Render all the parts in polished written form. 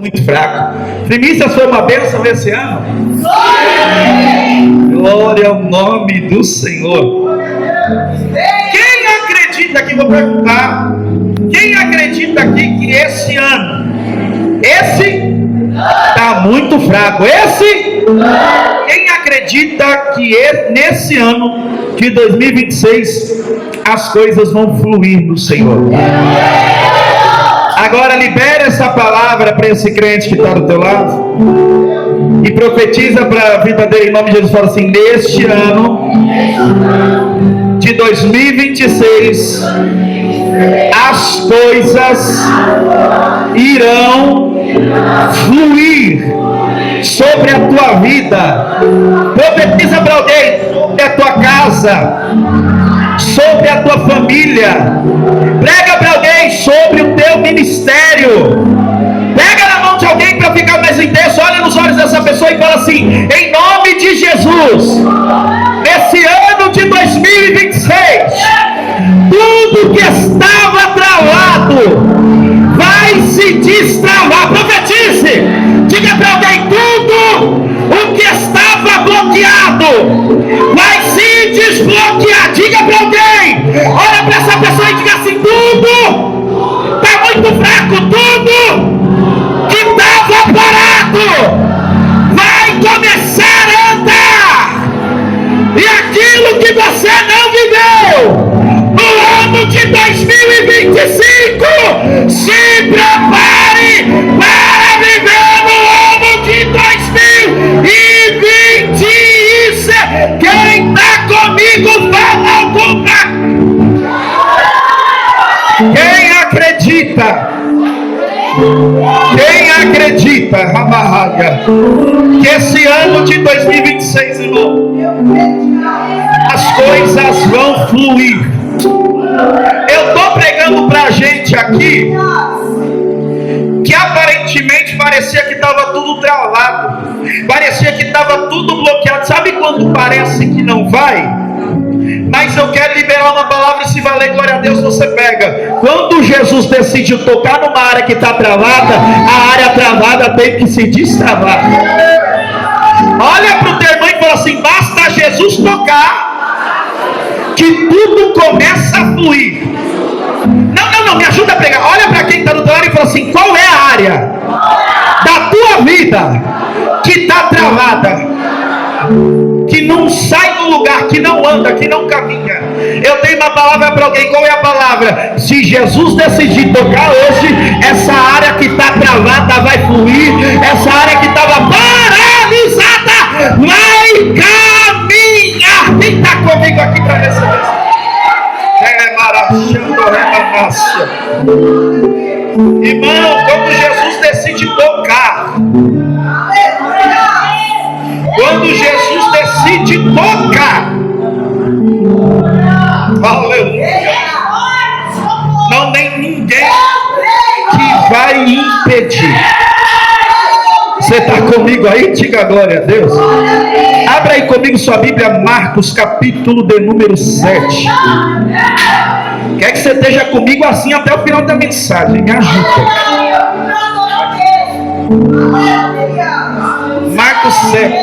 Muito fraco. Primícias foi uma bênção esse ano? Glória ao nome do Senhor. Quem acredita aqui, vou perguntar, quem acredita aqui que esse ano, esse está muito fraco, esse, quem acredita que nesse ano de 2026 as coisas vão fluir no Senhor? Agora libere essa palavra para esse crente que está do teu lado e profetiza para a vida dele em nome de Jesus. Fala assim: neste ano de 2026 as coisas irão fluir sobre a tua vida. Profetiza para alguém sobre a tua casa, sobre a tua família. Prega para alguém sobre o teu ministério. Pega na mão de alguém para ficar mais intenso. Olha nos olhos dessa pessoa e fala assim: em nome de Jesus, nesse ano de 2026, tudo que estava travado vai se destravar. Profetize. Diga para alguém: tudo o que estava bloqueado vai se desbloquear. Diga para alguém, olha para essa pessoa e diga assim: tudo está muito fraco, tudo que estava parado vai começar a andar, e aquilo que você não viveu no ano de 2025, se prepare para viver no ano de 2026. Quem está comigo, fala alguma. Quem acredita? Quem acredita, Ramarraia, que esse ano de 2026, irmão, as coisas vão fluir? Eu estou pregando para a gente aqui que aparentemente parecia que estava tudo travado, parecia que estava tudo bloqueado. Sabe quando parece que não vai? Mas eu quero liberar uma palavra e se valer, glória a Deus, você pega. Quando Jesus decidiu tocar numa área que está travada, a área travada tem que se destravar. Olha para o teu irmão e fala assim: basta Jesus tocar que tudo começa a fluir. Não, me ajuda a pregar. Olha para quem está do teu lado e fala assim: qual é a área da tua vida que está travada, que não sai do lugar, que não anda, que não caminha? Eu tenho uma palavra para alguém. Qual é a palavra? Se Jesus decidir tocar hoje, essa área que está travada vai fluir, essa área que estava paralisada vai caminhar. Quem está comigo aqui para receber isso? Irmão, quando Jesus decide tocar, quando Jesus decide tocar, aleluia, não tem ninguém que vai impedir. Você está comigo aí? Diga glória a Deus. Abra aí comigo sua Bíblia, Marcos capítulo de número 7. Quer que você esteja comigo assim até o final da mensagem. Me ajuda. Marcos 7.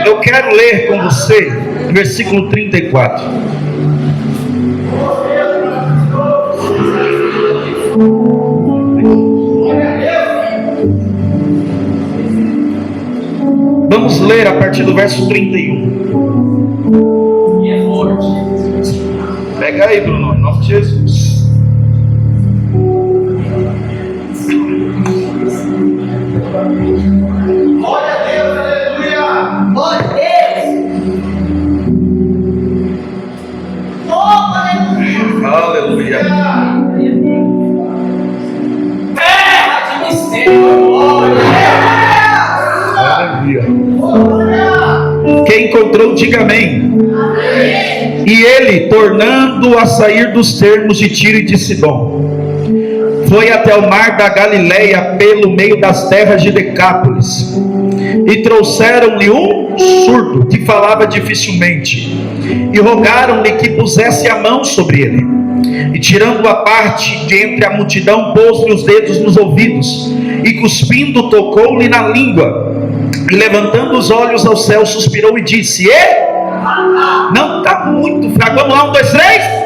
Eu quero ler com você versículo 34. Vamos ler a partir do verso 31. E é forte. Pega aí, Bruno, em nome de Jesus. Glória a Deus, aleluia. Glória a Deus. Oh, aleluia. Terra de mistério. Quem encontrou, diga amém. Amém. E ele, tornando a sair dos termos de Tiro e de Sidom, foi até o mar da Galileia pelo meio das terras de Decápolis, e trouxeram-lhe um surdo que falava dificilmente, e rogaram-lhe que pusesse a mão sobre ele. E tirando a parte de entre a multidão, pôs-lhe os dedos nos ouvidos, e cuspindo, tocou-lhe na língua. E levantando os olhos ao céu, suspirou e disse: não, está muito fraco. Vamos lá, 1, 2, 3.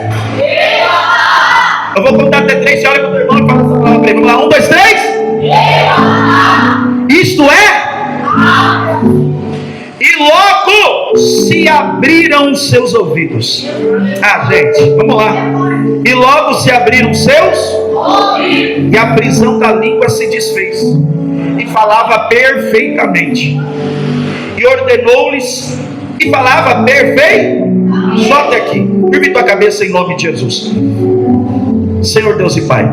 Eu vou contar até 3, você olha para o teu irmão e fala essa palavra aí. Vamos lá, 1, 2, 3. Isto é. E logo se abriram seus ouvidos. Gente, vamos lá. E logo se abriram seus ouvidos, e a prisão da língua se desfez, e falava perfeitamente. E ordenou-lhes, e falava perfeito. Só até aqui. Curve tua cabeça em nome de Jesus. Senhor Deus e Pai,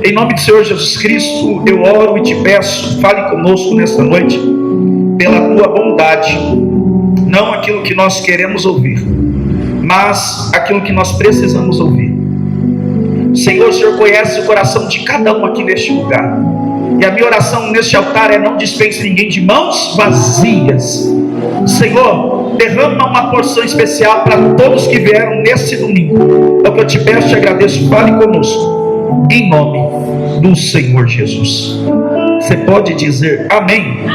em nome do Senhor Jesus Cristo, eu oro e te peço, fale conosco nesta noite, pela tua bondade, não aquilo que nós queremos ouvir, mas aquilo que nós precisamos ouvir. Senhor, o Senhor conhece o coração de cada um aqui neste lugar, e a minha oração neste altar é: não dispense ninguém de mãos vazias. Senhor, derrama uma porção especial para todos que vieram neste domingo. É o que eu te peço e te agradeço. Fale conosco, em nome do Senhor Jesus. Você pode dizer amém?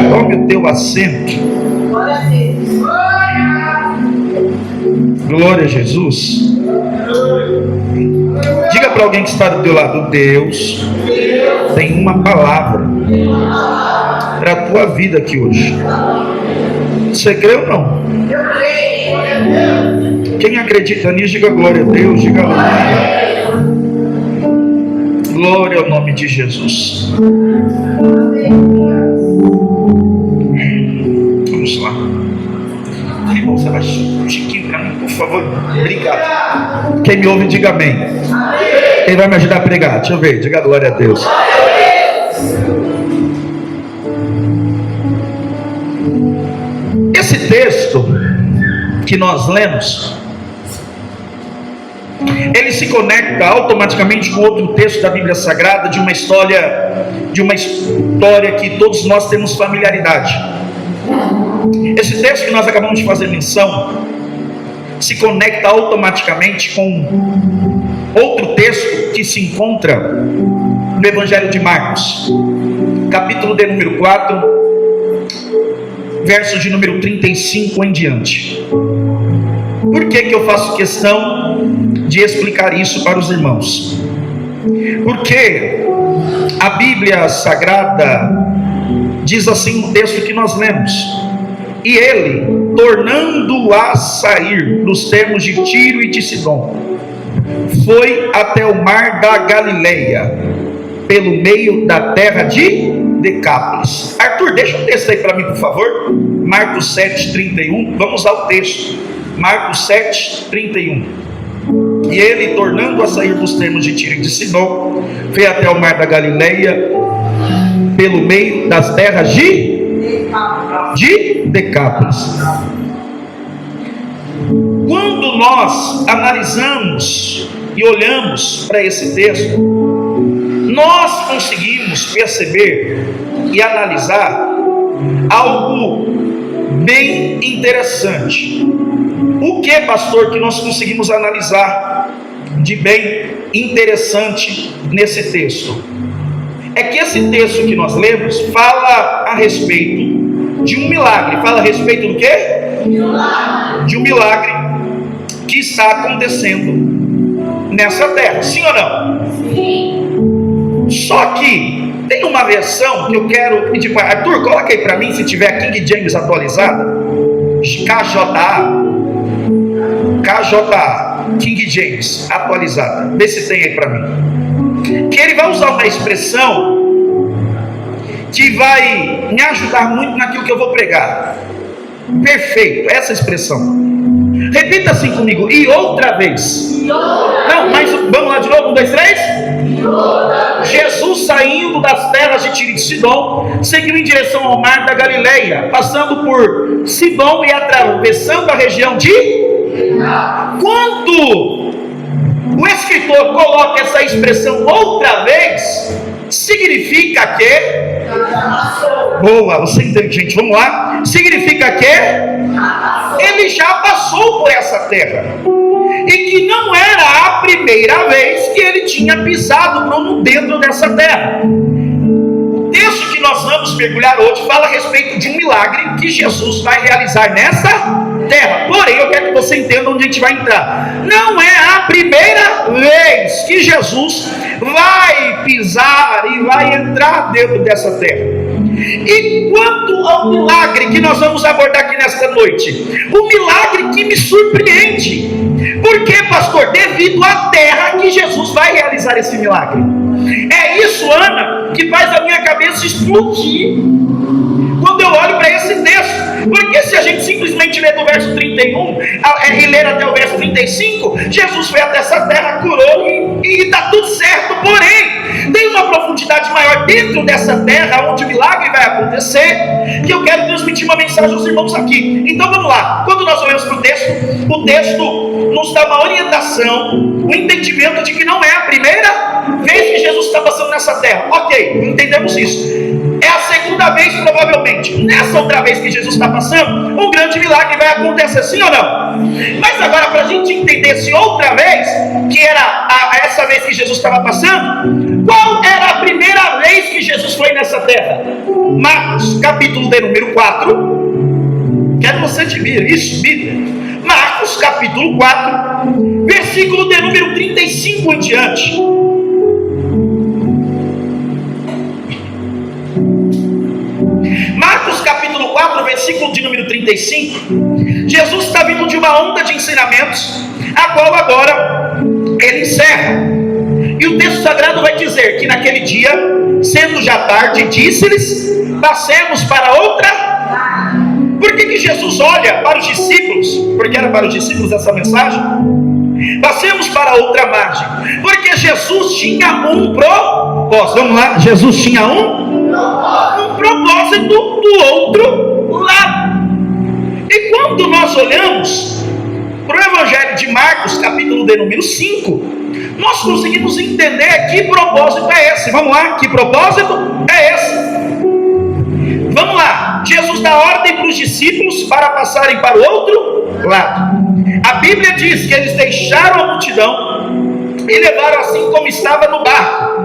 Tome o teu assento. Glória a Jesus. Diga para alguém que está do teu lado: Deus tem uma palavra para a tua vida aqui hoje. Você crê ou não? Quem acredita nisso, diga glória a Deus, diga glória. Glória ao nome de Jesus. Vamos lá. Irmão, você vai um chiquinho para mim, por favor? Obrigado. Quem me ouve, diga amém. Quem vai me ajudar a pregar? Deixa eu ver, diga glória a Deus. Esse texto que nós lemos, ele se conecta automaticamente com outro texto da Bíblia Sagrada, de uma história que todos nós temos familiaridade. Esse texto que nós acabamos de fazer menção se conecta automaticamente com outro texto que se encontra no Evangelho de Marcos, capítulo de número 4, verso de número 35 em diante. Por que eu faço questão de explicar isso para os irmãos? Porque a Bíblia Sagrada diz assim no texto que nós lemos: e ele, tornando a sair dos termos de Tiro e de Sidom, foi até o mar da Galileia, pelo meio da terra de Decápolis. Arthur, deixa o texto aí para mim, por favor. Marcos 7:31. Vamos ao texto. Marcos 7:31. E ele, tornando a sair dos termos de Tiro e de Sidom, foi até o mar da Galileia, pelo meio das terras de Decápolis. Quando nós analisamos e olhamos para esse texto, nós conseguimos perceber e analisar algo bem interessante. O que, pastor, que nós conseguimos analisar de bem interessante nesse texto? É que esse texto que nós lemos fala a respeito de um milagre. Fala a respeito do quê? De um milagre que está acontecendo nessa terra. Sim ou não? Sim. Só que tem uma versão que eu quero pedir para Arthur, coloca aí para mim, se tiver King James atualizada, KJA, King James atualizada. Vê se tem aí para mim. Que ele vai usar uma expressão que vai me ajudar muito naquilo que eu vou pregar. Perfeito, essa expressão. Repita assim comigo: e outra vez. Não, mas vamos lá de novo, 1, 2, 3. Jesus, saindo das terras de Tiro e de Sidom, seguiu em direção ao mar da Galileia, passando por Sidom e atravessando a região de... Quando o escritor coloca essa expressão outra vez, significa que Boa, você entende, gente? Vamos lá. Significa que ele já passou por essa terra. E que não era a primeira vez que ele tinha pisado, Bruno, dentro dessa terra. O texto que nós vamos mergulhar hoje fala a respeito de um milagre que Jesus vai realizar nessa terra. Porém, eu quero que você entenda onde a gente vai entrar. Não é a primeira vez que Jesus vai pisar e vai entrar dentro dessa terra. E quanto ao milagre que nós vamos abordar aqui nesta noite, o milagre que me surpreende. Por quê, pastor? Devido à terra que Jesus vai realizar esse milagre. É isso, Ana, que faz a minha cabeça explodir quando eu olho para esse texto. Porque se a gente simplesmente ler do verso 31 e ler até o verso 35, Jesus foi até essa terra, curou e está tudo certo. Porém, tem uma profundidade maior dentro dessa terra, onde o milagre vai acontecer, que eu quero transmitir uma mensagem aos irmãos aqui. Então vamos lá. Quando nós olhamos para o texto nos dá uma orientação, um entendimento de que não é a primeira vez que Jesus está passando nessa terra. Ok, entendemos isso. É a segunda vez, provavelmente. Nessa outra vez que Jesus está passando, um grande milagre vai acontecer, sim ou não? Mas agora, para a gente entender se outra vez, que era essa vez que Jesus estava passando, qual era a primeira vez que Jesus foi nessa terra? Marcos, capítulo de número 4. Quero você te ver isso, Bíblia. Marcos, capítulo 4, versículo de número 35 em diante. Marcos capítulo 4, versículo de número 35. Jesus está vindo de uma onda de ensinamentos, a qual agora ele encerra. E o texto sagrado vai dizer que naquele dia, sendo já tarde, disse-lhes: passemos para outra. Por que Jesus olha para os discípulos? Porque era para os discípulos essa mensagem. Passemos para outra margem. Porque Jesus tinha um propósito. Vamos lá, Jesus tinha um propósito do outro lado. E quando nós olhamos para o Evangelho de Marcos, capítulo de número 5, nós conseguimos entender que propósito é esse. Vamos lá, que propósito é esse? Vamos lá, Jesus dá ordem para os discípulos para passarem para o outro lado. A Bíblia diz que eles deixaram a multidão e levaram assim como estava no barco.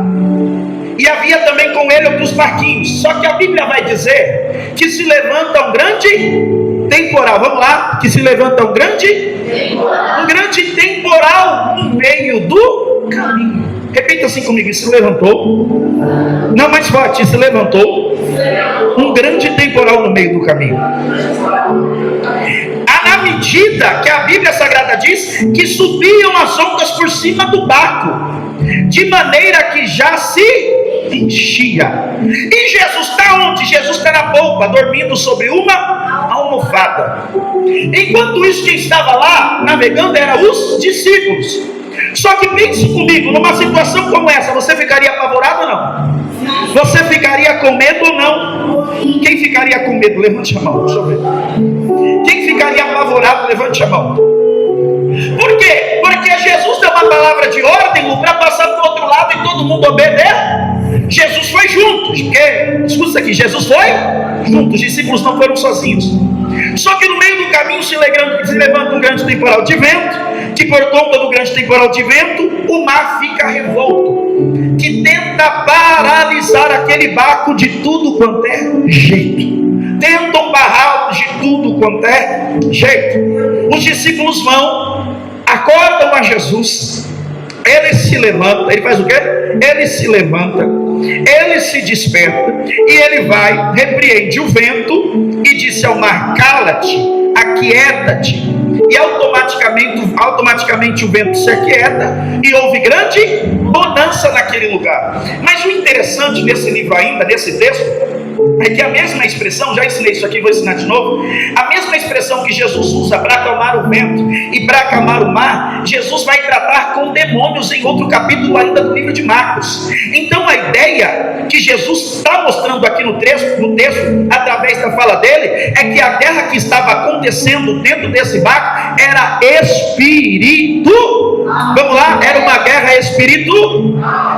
E havia também com ele outros barquinhos. Só que a Bíblia vai dizer que se levanta um grande temporal. Vamos lá, que se levanta um grande temporal no meio do caminho. Repita assim comigo: se levantou. Não, mais forte: se levantou um grande temporal no meio do caminho. Na medida que a Bíblia Sagrada diz que subiam as ondas por cima do barco, de maneira que já se enchia. E Jesus está onde? Jesus está na polpa, dormindo sobre uma almofada. Enquanto isso, quem estava lá navegando eram os discípulos. Só que pense comigo, numa situação como essa, você ficaria apavorado ou não? Você ficaria com medo ou não? Quem ficaria com medo? Levante a mão, deixa eu ver. Quem ficaria apavorado? Levante a mão. Por quê? Porque Jesus deu uma palavra de ordem para passar para o outro lado e todo mundo obedecer. Jesus foi junto. Escuta isso aqui, Jesus foi junto. Os discípulos não foram sozinhos. Só que no meio do caminho se levanta um grande temporal de vento, que por conta do grande temporal de vento, o mar fica revolto, que tenta paralisar aquele barco de tudo quanto é jeito. Tentam barrá-lo de tudo quanto é jeito. Os discípulos vão, acordam a Jesus, ele se levanta, ele faz o quê? Ele se levanta, ele se desperta, e ele vai, repreende o vento, e disse ao mar: cala-te, aquieta-te. E automaticamente o vento se aquieta, e houve grande bonança naquele lugar. Mas o interessante nesse livro ainda, nesse texto, É que a mesma expressão, já ensinei isso aqui, vou ensinar de novo. A mesma expressão que Jesus usa para acalmar o vento e para acalmar o mar, Jesus vai tratar com demônios em outro capítulo ainda do livro de Marcos. Então a ideia que Jesus está mostrando aqui no texto, através da fala dele, é que a guerra que estava acontecendo dentro desse barco era espírito. Vamos lá, era uma guerra espiritual.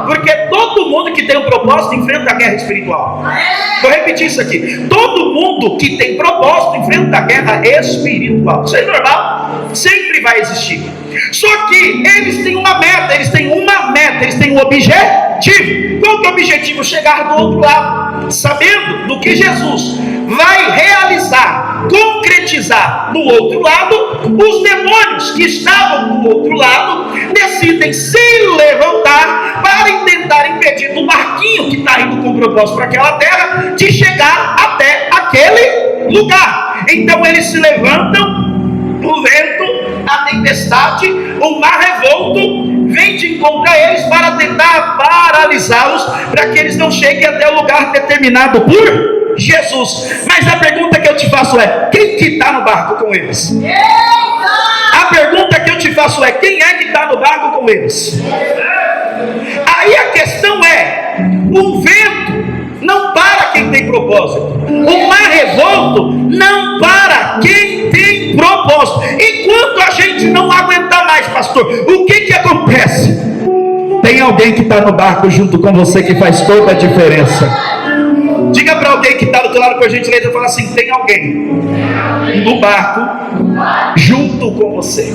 Porque todo mundo que tem um propósito enfrenta a guerra espiritual. Vou repetir isso aqui. Todo mundo que tem propósito enfrenta a guerra espiritual. Isso é normal, sempre vai existir. Só que eles têm uma meta, eles têm um objetivo. Qual que é o objetivo? Chegar do outro lado, sabendo do que Jesus vai realizar, concretizar do outro lado. Os demônios que estavam do outro lado decidem se levantar para tentar impedir do barquinho que está indo com propósito para aquela terra de chegar até aquele lugar. Então eles se levantam, o vento, a tempestade, o mar revolto vem de encontro a eles para tentar paralisá-los, para que eles não cheguem até o lugar determinado por Jesus. Mas a pergunta que eu te faço é: quem que está no barco com eles? A pergunta que eu te faço é: quem é que está no barco com eles? Aí a questão é: o vento não para quem tem propósito, o mar revolto não para quem tem propósito. Enquanto a gente não aguentar mais, pastor, o que acontece? Tem alguém que está no barco junto com você que faz toda a diferença. Diga para alguém que está do teu lado, por gentileza, e fala assim: tem alguém no barco junto com você.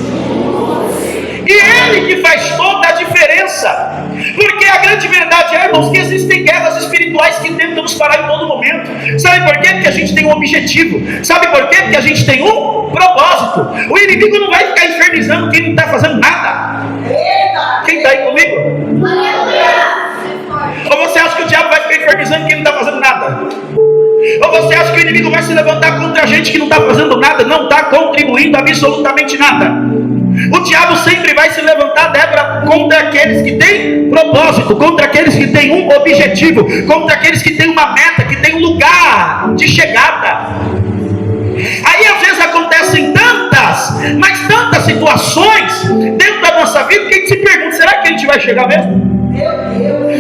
E ele que faz toda a diferença. Porque a grande verdade é, irmãos, que existem guerras espirituais que tentam nos parar em todo momento. Sabe por quê? Porque a gente tem um objetivo. Sabe por quê? Porque a gente tem um propósito. O inimigo não vai ficar infernizando quem não está fazendo nada. Quem está aí comigo? Ou você acha que o diabo vai ficar infernizando quem não está fazendo nada? Ou você acha que o inimigo vai se levantar contra a gente que não está fazendo nada, não está contribuindo absolutamente nada? O diabo sempre vai se levantar, Débora, contra aqueles que têm propósito, contra aqueles que têm um objetivo, contra aqueles que têm uma meta, que têm um lugar de chegada. Aí às vezes acontecem tantas situações dentro da nossa vida que a gente se pergunta: será que a gente vai chegar mesmo?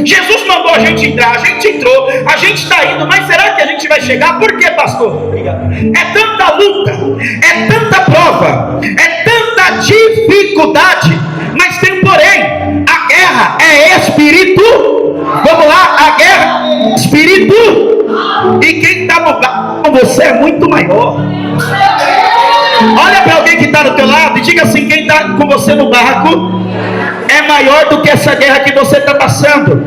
Jesus mandou a gente entrar, a gente entrou, a gente está indo, mas será que a gente vai chegar? Por quê, pastor? É tanta luta, é tanta prova, é tanta dificuldade, mas tem um porém: a guerra é espírito. Vamos lá, a guerra é espírito, e quem está no barco com você é muito maior. Olha para alguém que está do teu lado e diga assim: quem está com você no barco é maior do que essa guerra que você está passando,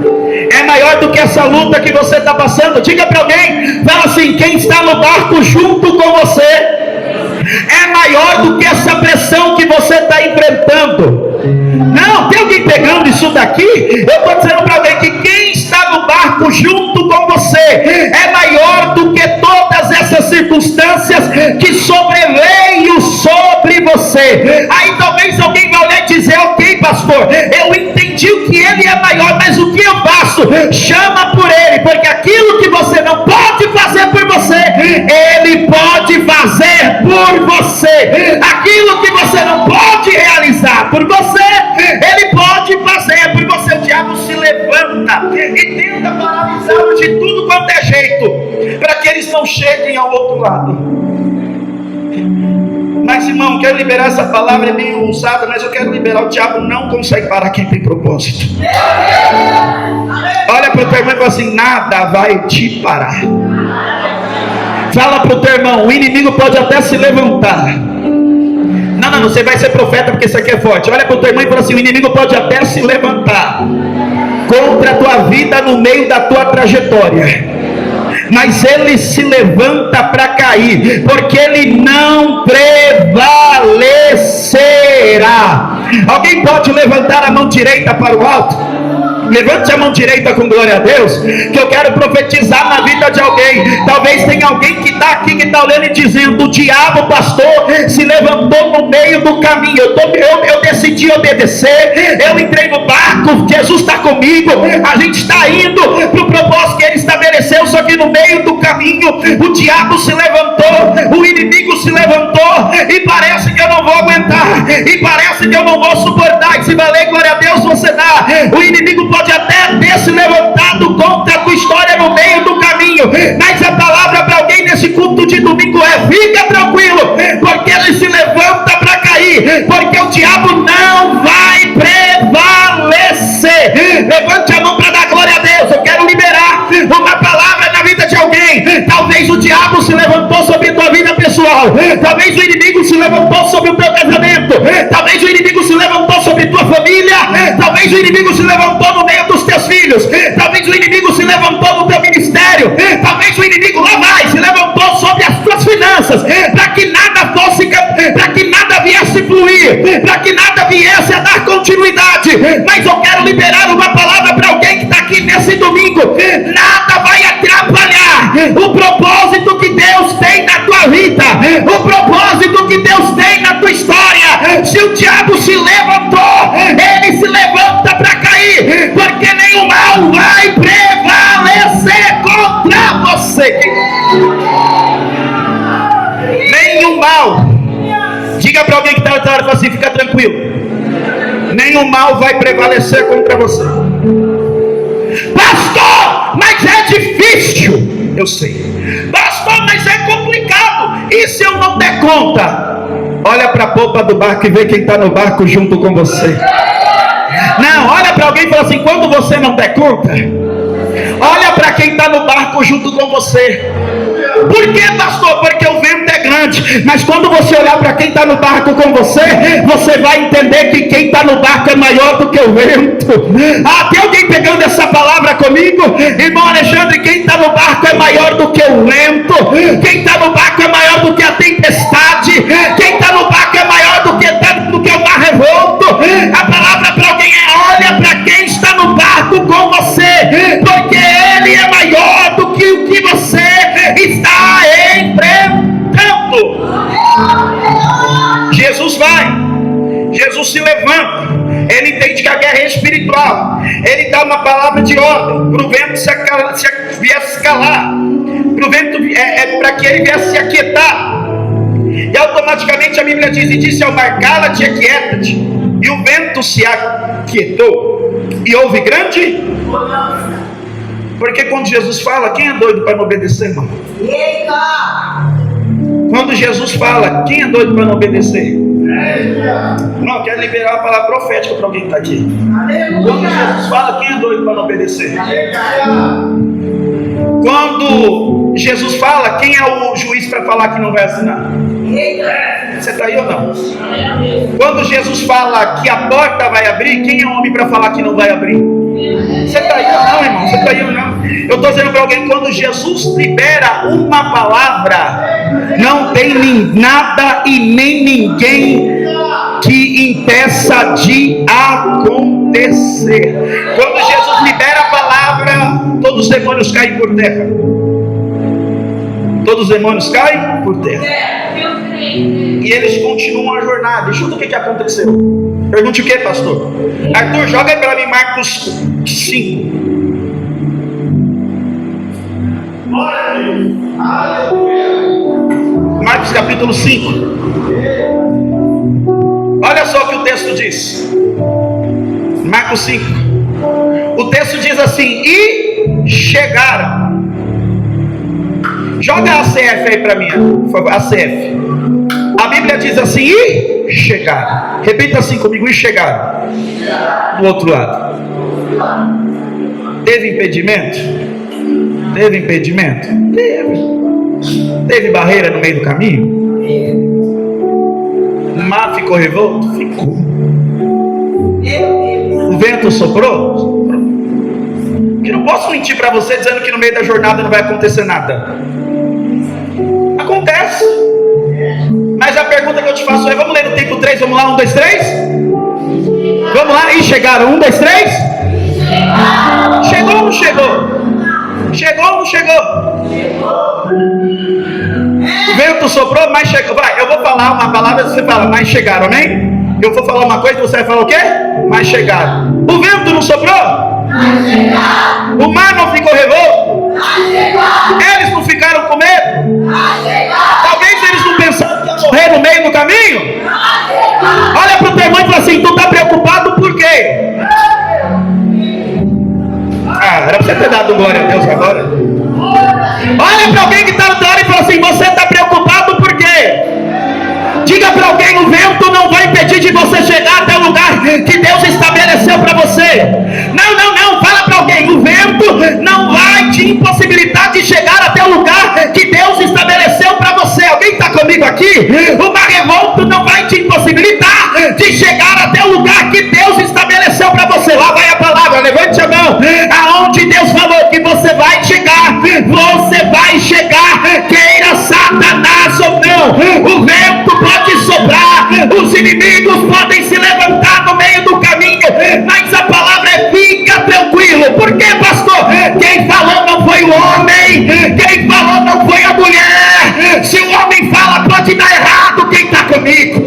é maior do que essa luta que você está passando. Diga para alguém, fala assim: quem está no barco junto com você é maior do que essa pressão que você está enfrentando. Não, tem alguém pegando isso daqui? Eu estou dizendo para alguém que quem está no barco junto com você é maior do que todas essas circunstâncias que sobreveio sobre você. Aí talvez alguém vai olhar e dizer: ok, pastor, eu entendi que ele é maior, mas o que eu faço? Chama por ele, porque aquilo que você não pode fazer por você, ele pode fazer por você. Aquilo que você não pode realizar por você, ele pode fazer por você. O diabo se levanta e tenta paralisá-los de tudo quanto é jeito, para que eles não cheguem ao outro lado. Mas, irmão, quero liberar essa palavra, é meio ousada, mas eu quero liberar: o diabo não consegue parar quem tem propósito. Olha para o teu irmão e fala assim: nada vai te parar. Fala para o teu irmão: o inimigo pode até se levantar. Não, você vai ser profeta porque isso aqui é forte. Olha para o teu irmão e fala assim: o inimigo pode até se levantar contra a tua vida no meio da tua trajetória, mas ele se levanta para cair, porque ele não prevalecerá. Alguém pode levantar a mão direita para o alto? Levante a mão direita com glória a Deus, que eu quero profetizar na vida de alguém. Talvez tenha alguém que está aqui, que está olhando e dizendo: o diabo, pastor, se levantou no meio do caminho, eu decidi obedecer, eu entrei no barco, Jesus está comigo, a gente está indo para o propósito que ele estabeleceu, só que no meio do caminho, o diabo se levantou, o inimigo se levantou, e parece que eu não vou aguentar, e parece que eu não vou suportar. E se valer, glória a Deus, você dá. O inimigo pode até ter se levantado contra a tua história no meio do caminho, mas a palavra para alguém nesse culto de domingo é: fica tranquilo, porque ele se levanta para cair, porque o diabo não vai prevalecer. Levante a mão para dar glória a Deus. Eu quero liberar uma palavra na vida de alguém. Talvez o diabo se levantou sobre a tua vida pessoal, talvez o inimigo se levantou sobre o teu casamento, talvez o inimigo se levantou sobre tua família, talvez o inimigo se levantou no meio dos teus filhos, talvez o inimigo se levantou no teu ministério, talvez o inimigo lá vai se levantou sobre as tuas finanças, para que nada fosse, para que nada viesse fluir, para que nada viesse a dar continuidade. Mas eu quero liberar uma palavra para alguém que está aqui nesse domingo: nada vai atrapalhar o propósito que Deus tem na tua vida, o propósito que Deus tem na tua história. Se o diabo se levantou, ele se levanta para cair, porque nenhum mal vai prevalecer contra você. Nenhum mal. Diga para alguém que está atrás assim: fica tranquilo, nenhum mal vai prevalecer contra você. Pastor, mas é difícil. Eu sei. Pastor, mas é complicado. E se eu não der conta? Olha para a polpa do barco e vê quem está no barco junto com você. Não, olha para alguém e fala assim: quando você não der conta, olha para quem está no barco junto com você. Por que, pastor? Porque o vento é grande. Mas quando você olhar para quem está no barco com você, você vai entender que quem está no barco é maior do que o vento. Tem alguém pegando essa palavra comigo? Irmão Alexandre, quem está no barco é maior do que o vento. Quem está no barco é maior do que a tempestade. Quem está no barco é maior do que o mar revolto. A palavra para alguém é: olha para quem está no barco com você, porque ele é maior do que o que você está enfrentando. Jesus vai, Jesus se levanta, ele entende que a guerra é espiritual, ele dá uma palavra de ordem para o vento viesse calar, para o vento para que ele viesse se aquietar, e automaticamente a Bíblia diz: e disse ao mar: cala-te, aquieta-te. E o vento se aquietou, e houve grande. Porque quando Jesus fala, quem é doido para não obedecer, irmão? Quando Jesus fala, quem é doido para não obedecer? Não, eu quero liberar a palavra profética para alguém que está aqui. Quando Jesus fala, quem é doido para não obedecer? Quando Jesus fala, quem é o juiz para falar que não vai assinar? Você está aí ou não? Quando Jesus fala que a porta vai abrir, quem é o homem para falar que não vai abrir? Você está aí ou não, irmão? Você está aí ou não? Eu estou dizendo para alguém: quando Jesus libera uma palavra, não tem nada e nem ninguém que impeça de acontecer. Quando Jesus libera a palavra, todos os demônios caem por terra. Todos os demônios caem por terra. E eles continuam a jornada. E chuta o que aconteceu. Pergunte o que, pastor? Arthur, joga aí para mim Marcos 5. Marcos capítulo 5. Olha só o que o texto diz. Marcos 5. O texto diz assim: e chegaram. Joga a ACF aí para mim, por favor. ACF. A Bíblia diz assim: e chegaram. Repita assim comigo: e chegaram. Do outro lado. Teve impedimento? Teve impedimento? Teve barreira no meio do caminho? O mar ficou revolto? Ficou. O vento soprou? Soprou. Eu não posso mentir para você dizendo que no meio da jornada não vai acontecer nada. Acontece. Mas a pergunta que eu te faço é: vamos ler no tempo 3, vamos lá, 1, 2, 3? Vamos lá, e chegaram, 1, 2, 3? Chegou ou não chegou? Chegou ou não chegou? O vento soprou, mas chegou. Vai, eu vou falar uma palavra, você fala: mas chegaram, amém? Eu vou falar uma coisa, você vai falar o quê? Mas chegaram. O vento não soprou? Mas chegaram. O mar não ficou revolto? Mas chegaram. Eles não ficaram ficaram com medo? Talvez eles não pensaram que ia morrer no meio do caminho. Olha para o teu irmão e fala assim: tu está preocupado por quê? Era para você ter dado glória a Deus agora. Olha para alguém que está no teu lado e fala assim: você está preocupado por quê? Diga para alguém: o vento não vai impedir de você chegar até o lugar que Deus estabeleceu para você. Não, não, não. Fala para alguém: o vento não vai te impossibilitar de chegar até o lugar que Deus estabeleceu para você. Alguém está comigo aqui? O maremoto não vai te impossibilitar de chegar até o lugar que Deus estabeleceu para você. Lá vai a palavra, levante a mão. Aonde Deus falou que você vai chegar, você vai chegar, queira Satanás ou não. O vento pode soprar, os inimigos podem se levantar no meio do caminho, mas a palavra é: fica tranquilo. Por quê, pastor? Quem falou não foi o homem, quem falou não foi a mulher. Se o homem fala, pode dar errado. Quem está comigo?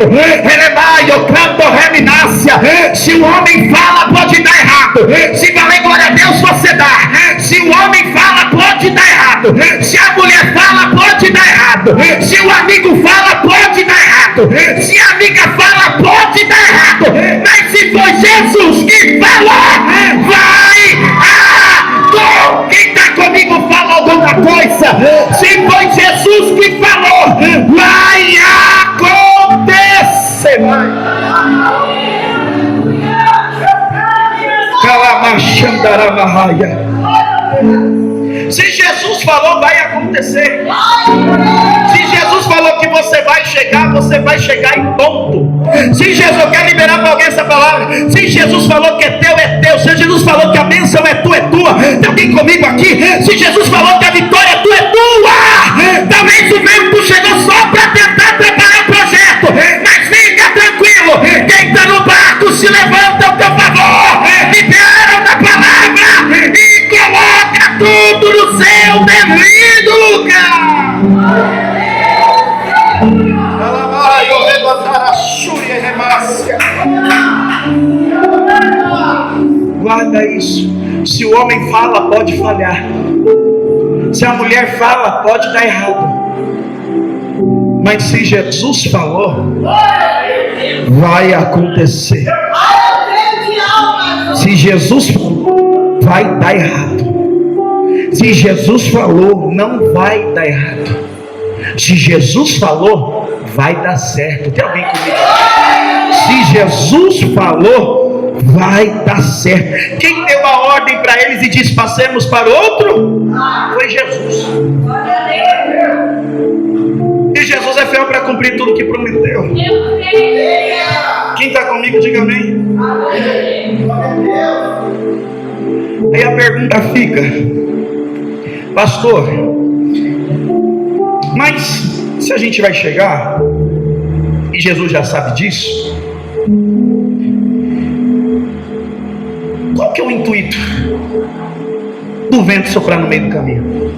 Eu canto reminácia. Se o homem fala, pode dar errado. Se valer glória a Deus, você dá. Se o homem fala, pode dar errado. Se a mulher fala, pode dar errado. Se o amigo fala, pode dar errado. Se a amiga fala, pode dar errado. Mas se foi Jesus que falou, vai acontecer. Quem está comigo fala alguma coisa. Se foi Jesus que falou, vai acontecer. Calamachandaramahaya. Se Jesus falou, vai acontecer. Se Jesus falou que você vai chegar em ponto. Se Jesus, eu quero liberar para alguém essa palavra. Se Jesus falou que é teu, é teu. Se Jesus falou que a bênção é tua, é tua. Tem alguém comigo aqui? Se Jesus falou que a vitória é tua, é tua. Talvez o vento chegou só para tentar preparar o projeto, mas fica tranquilo. Quem está no barco se levanta ao teu favor. Libera da palavra e coloca tudo no seu devido lugar. Guarda isso. Se o homem fala, pode falhar. Se a mulher fala, pode dar errado. Mas se Jesus falou, vai acontecer. Se Jesus falou, vai dar errado. Se Jesus falou, não vai dar errado. Se Jesus falou, vai dar certo. Tem alguém comigo? Se Jesus falou, vai dar certo. Quem deu a ordem para eles e disse: passemos para outro? Foi Jesus. E Jesus é fiel para cumprir tudo que prometeu. Quem está comigo, diga amém. Aí a pergunta fica: pastor, mas se a gente vai chegar, e Jesus já sabe disso, qual que é o intuito do vento soprar no meio do caminho?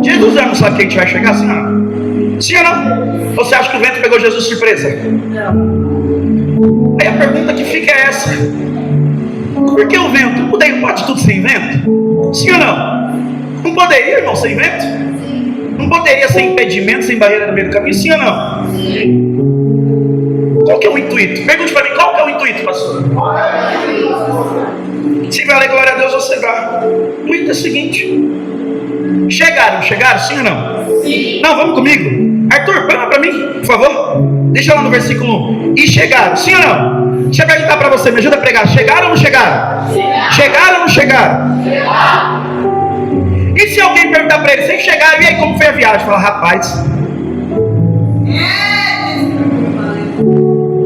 Jesus já não sabe que a gente vai chegar, sim ou não? Sim ou não? Você acha que o vento pegou Jesus de surpresa? Aí a pergunta que fica é essa: por que o vento? Pode tudo sem vento? Sim ou não? Não poderia, irmão, sem vento? Não poderia ser impedimento, sem barreira no meio do caminho? Sim ou não? Qual que é o intuito? Pergunte para mim, qual que é o intuito, pastor? Se valer glória a Deus, você dá. O intuito é o seguinte: chegaram, sim ou não? Sim. Não, vamos comigo. Arthur, põe lá para mim, por favor. Deixa lá no versículo 1. E chegaram, sim ou não? Deixa eu perguntar para você, me ajuda a pregar. Chegaram ou não chegaram? Chegaram ou não chegaram? E se alguém perguntar para eles: vocês chegaram, e aí como foi a viagem? Fala: rapaz,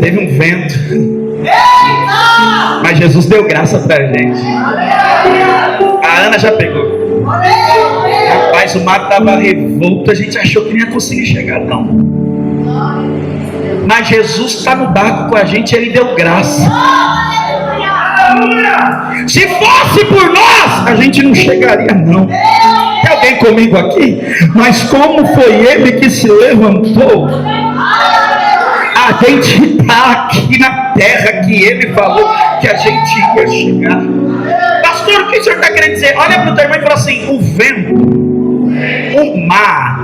teve um vento, mas Jesus deu graça para a gente. A Ana já pegou. Rapaz, o mar estava revolto, a gente achou que não ia conseguir chegar, não. Mas Jesus está no barco com a gente, Ele deu graça. Se fosse por nós, a gente não chegaria, não. Tem alguém comigo aqui? Mas como foi Ele que se levantou, a gente está aqui na terra que Ele falou que a gente ia chegar. Pastor, o que o Senhor está querendo dizer? Olha para o teu irmão e fala assim: o vento, o mar,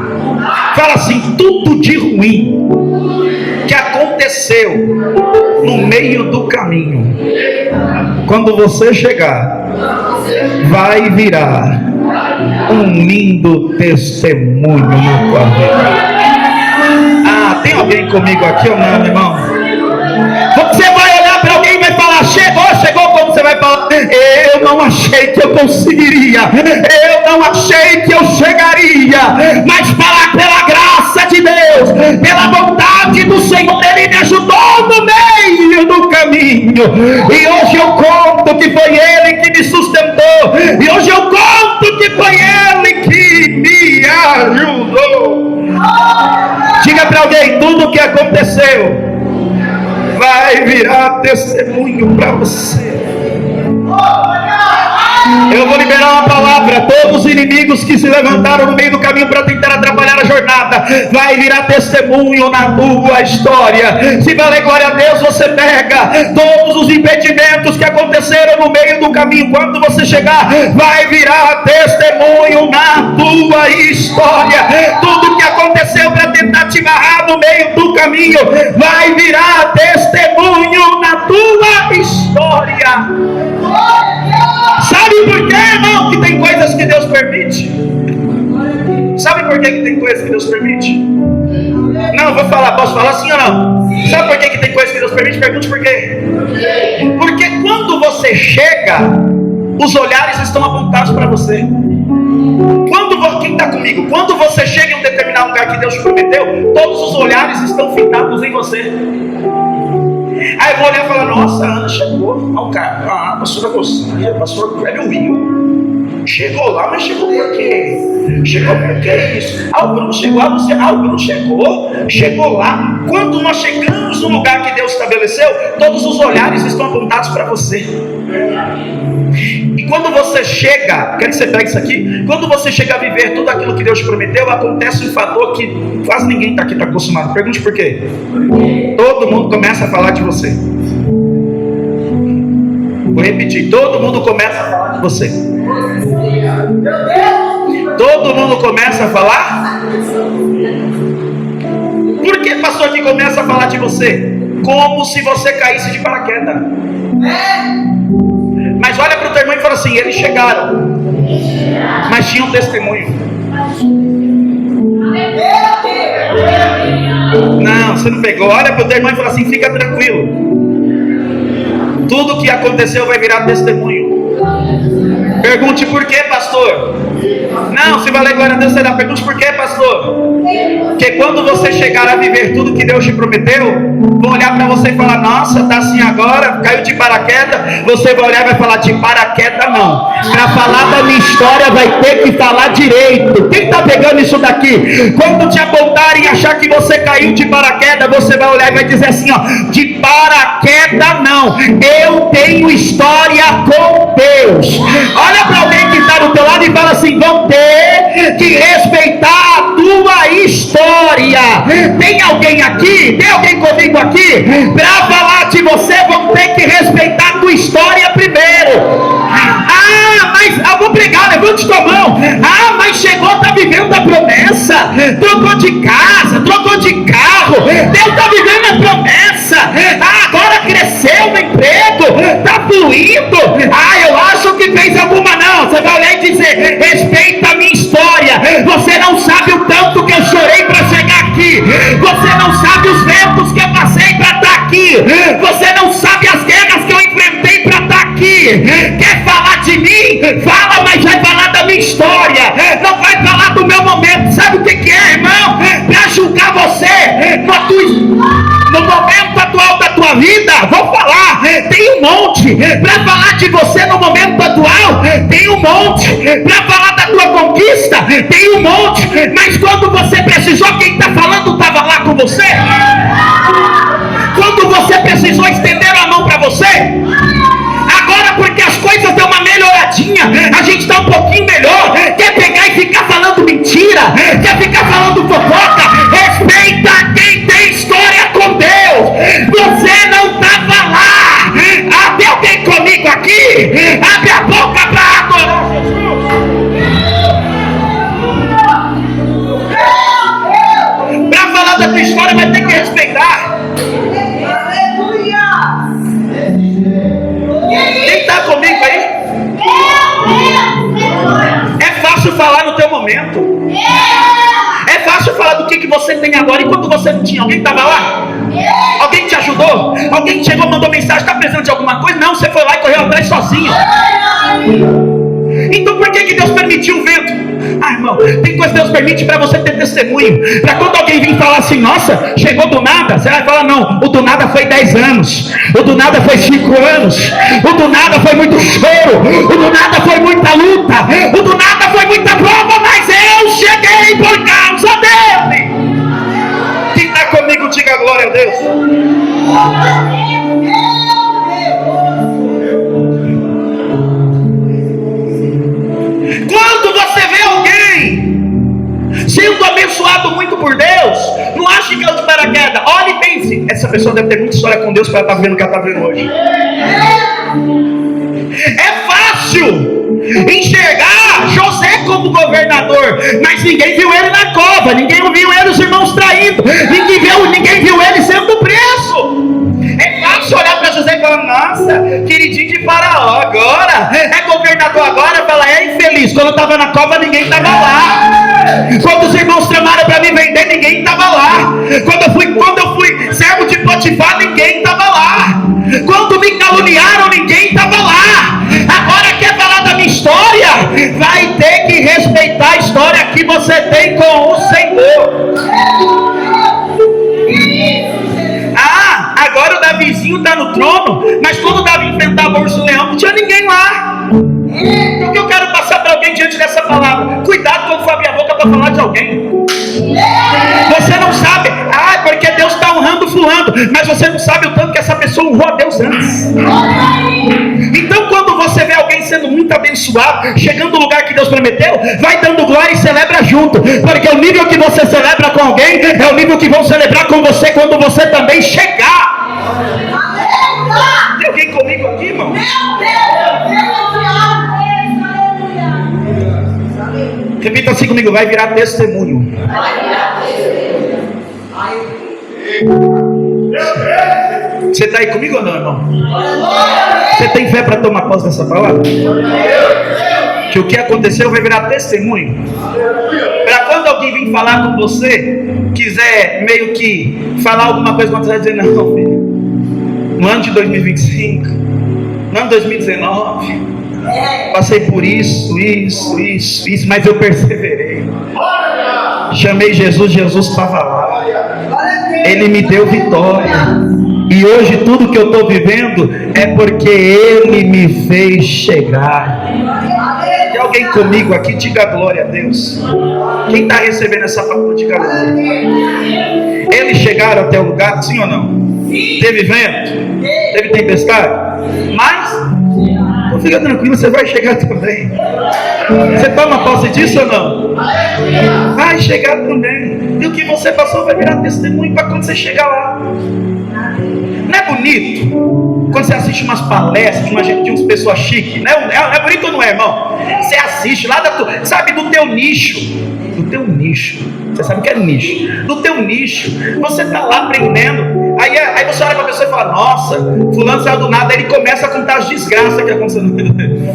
fala assim, tudo de ruim que aconteceu no meio do caminho, quando você chegar, vai virar um lindo testemunho na tua vida. Ah, tem alguém comigo aqui ou não, irmão? Você vai olhar para alguém e vai falar: chegou, como você vai falar? Eu não achei que eu conseguiria, eu não achei que eu chegaria, mas pela graça de Deus, pela vontade do Senhor, Ele me ajudou no meio do caminho, e hoje eu conto que foi Ele que me sustentou, e hoje eu conto que foi Ele que me ajudou. Diga para alguém: tudo o que aconteceu vai virar testemunho para você. Eu vou liberar uma palavra: todos os inimigos que se levantaram no meio do caminho para tentar atrapalhar a jornada, vai virar testemunho na tua história. Se valer glória a Deus, você pega todos os impedimentos que aconteceram no meio do caminho, quando você chegar, vai virar testemunho na tua história. Tudo que aconteceu para tentar te agarrar no meio do caminho, vai virar testemunho na tua história. Sabe por quê, irmão, que tem coisas que Deus permite? Sabe por que tem coisas que Deus permite? Não, eu vou falar, posso falar sim ou não? Sabe por que tem coisas que Deus permite? Pergunte por quê. Porque quando você chega, os olhares estão apontados para você. Quem está comigo? Quando você chega em um determinado lugar que Deus te prometeu, todos os olhares estão fitados em você. Aí eu vou olhar e falar: nossa, a Ana chegou. Não, cara, a pastora Rocinha, pastor Clébio Rio chegou lá, mas chegou por quê? Chegou por que isso? Ah, o Bruno chegou, o Bruno chegou lá. Quando nós chegamos no lugar que Deus estabeleceu, todos os olhares estão apontados para você. E quando você chega, quero que você pegue isso aqui, quando você chega a viver tudo aquilo que Deus te prometeu, acontece um fator que quase ninguém está aqui está acostumado. Pergunte por quê? Todo mundo começa a falar de você. Vou repetir: todo mundo começa a falar de você. Todo mundo começa a falar? Por que, pastor, que começa a falar de você? Como se você caísse de paraquedas. Mas olha para o teu irmão e fala assim: eles chegaram, mas tinham testemunho. Não, você não pegou. Olha para o teu irmão e fala assim: fica tranquilo, tudo que aconteceu vai virar testemunho. Pergunte por quê, pastor? Não, se valer glória a Deus, será. Pergunte por quê, pastor? Porque quando você chegar a viver tudo que Deus te prometeu, vão olhar para você e falar: nossa, está assim agora, caiu de paraquedas. Você vai olhar e vai falar: de paraquedas não, para falar da minha história vai ter que falar direito. Quem está pegando isso daqui? Quando te apontarem e achar que você caiu de paraquedas, você vai olhar e vai dizer assim: ó, de paraquedas não, eu tenho história com Deus. Olha para alguém que está do teu lado e fala assim: vão ter que respeitar a tua história. Tem alguém aqui? Tem alguém comigo aqui? Para falar de você, vão ter que respeitar a tua história primeiro. Ah, mas eu vou pregar, levante tua mão. Ah, mas chegou, está vivendo a promessa, trocou de casa, trocou de carro, Deus está vivendo a promessa. Ah, agora cresceu no emprego, está fluindo. Ah, eu acho que fez alguma. Não, você vai olhar e dizer: respeita a minha história. Você não sabe o tanto que eu chorei para chegar aqui. Você não sabe os ventos que eu passei para estar aqui. Você não sabe as guerras que eu enfrentei para estar aqui. Quer falar de mim? Fala, mas vai falar da minha história. Não vai falar do meu momento. Sabe o que é, irmão? Para julgar você no momento atual da tua vida, vou falar, tem um monte. Para falar de você no momento atual, tem um monte. Para falar da tua conquista, tem um monte. Mas quando você precisou, quem está falando estava lá com você. Quando você precisou, estenderam a mão para você. Agora, porque as coisas dão uma melhoradinha, a gente está um pouquinho melhor, quer pegar e ficar falando mentira, quer ficar falando fofoca. Respeita quem tem história com Deus. Você não estava lá. Até alguém comigo aqui? Abre a boca para falar no teu momento. É fácil falar do que você tem agora. E quando você não tinha, alguém estava lá? Alguém te ajudou? Alguém chegou, mandou mensagem, está precisando de alguma coisa? Não, você foi lá e correu atrás sozinho. Então por que Deus permitiu o vento? Irmão, tem coisa que Deus permite para você ter testemunho. Para quando alguém vir falar assim, nossa, chegou do nada, você vai falar, não, o do nada foi 10 anos, o do nada foi 5 anos, o do nada foi muito choro, o do nada foi muita luta, o do nada foi muita prova, mas eu cheguei por causa dele. Quem está comigo, diga glória a Deus. Quando você vê alguém sendo abençoado muito por Deus, não ache que é de paraquedas. Olhe e pense, essa pessoa deve ter muita história com Deus para estar vendo o que ela está vendo hoje. É fácil enxergar José como governador, mas ninguém viu ele na cova, ninguém viu ele os irmãos traindo, ninguém viu ele sendo preso. É fácil olhar para José e falar, nossa, queridinho de Faraó, agora é governador, agora fala, é infeliz. Quando eu estava na cova, ninguém estava lá. Quando os irmãos tramaram para me vender, ninguém estava lá. Quando eu fui servo de Potifar, ninguém estava lá. Quando me caluniaram, ninguém estava lá. Agora quer falar da minha história? Vai ter que respeitar a história que você tem com o Senhor. Agora o Davizinho está no trono, mas quando o Davi enfrentava o urso-leão, não tinha ninguém lá. Então o que eu quero passar para alguém diante dessa palavra? Cuidado quando for abrir a boca para falar de alguém. Você não sabe, porque Deus está honrando fulano, mas você não sabe o tanto que essa pessoa honrou a Deus antes. Então quando você vê alguém sendo muito abençoado, chegando no lugar que Deus prometeu, vai dando glória e celebra junto, porque o nível que você celebra com alguém é o nível que vão celebrar com você quando você também chegar. Tem alguém comigo aqui, irmão? Repita assim comigo, vai virar testemunho. Você está aí comigo ou não, irmão? Você tem fé para tomar posse dessa palavra? Que o que aconteceu vai virar testemunho. Para quando alguém vir falar com você, quiser meio que falar alguma coisa, quando você vai dizer, não, filho, no ano de 2025, no ano de 2019, passei por isso, mas eu perseverei. Chamei Jesus, Jesus estava lá. Ele me deu vitória. E hoje tudo que eu estou vivendo é porque Ele me fez chegar. Tem alguém comigo aqui? Diga glória a Deus. Quem está recebendo essa palavra? Diga glória. Eles chegaram até o lugar, sim ou não? Teve vento? Teve tempestade? Mas então fica tranquilo, você vai chegar também. Você toma posse disso ou não? Vai chegar também. E o que você passou vai virar testemunho para quando você chegar lá. Não é bonito? Quando você assiste umas palestras de umas pessoas chiques, não é bonito ou não é, irmão? Você assiste lá sabe, do teu nicho. Do teu nicho. Você sabe o que é nicho? Do teu nicho. Você está lá aprendendo. Aí você olha para a pessoa e fala, nossa, fulano saiu do nada. Aí ele começa a contar as desgraças que aconteceu no vida dele.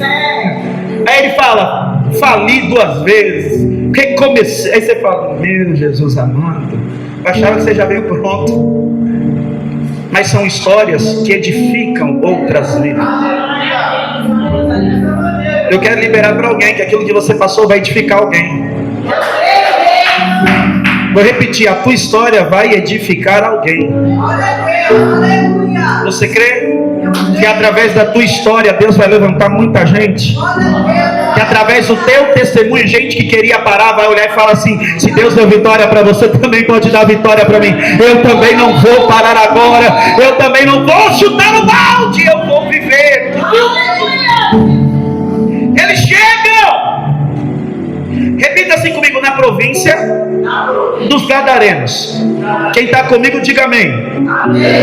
Aí ele fala, fali 2 vezes, recomecei. Aí você fala, meu Jesus amado, eu achava que você já veio pronto. Mas são histórias que edificam outras vidas. Eu quero liberar para alguém que aquilo que você passou vai edificar alguém. Vou repetir, a tua história vai edificar alguém. Você crê que através da tua história Deus vai levantar muita gente? Que através do teu testemunho, gente que queria parar vai olhar e falar assim, se Deus deu vitória para você, também pode dar vitória para mim. Eu também não vou parar agora, eu também não vou chutar no balde, eu vou viver. Eles chegam, repita assim comigo, na província dos Gadarenos. Quem está comigo, diga amém.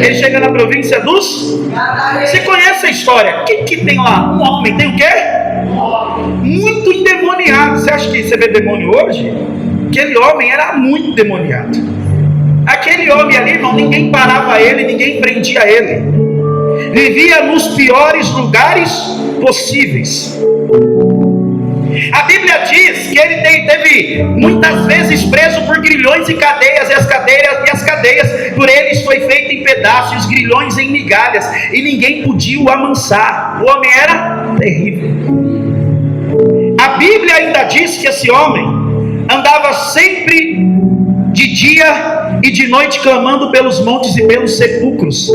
Ele chega na província dos... Você conhece a história? O que tem lá? Um homem, tem o quê? Muito endemoniado. Você acha que você vê demônio hoje? Aquele homem era muito demoniado. Aquele homem ali, irmão, ninguém parava ele, ninguém prendia ele. Vivia nos piores lugares possíveis. A Bíblia diz que ele teve muitas vezes preso por grilhões e cadeias, e as cadeias por eles foi feita em pedaços, e os grilhões em migalhas, e ninguém podia o amansar. O homem era terrível. A Bíblia ainda diz que esse homem andava sempre de dia e de noite clamando pelos montes e pelos sepulcros,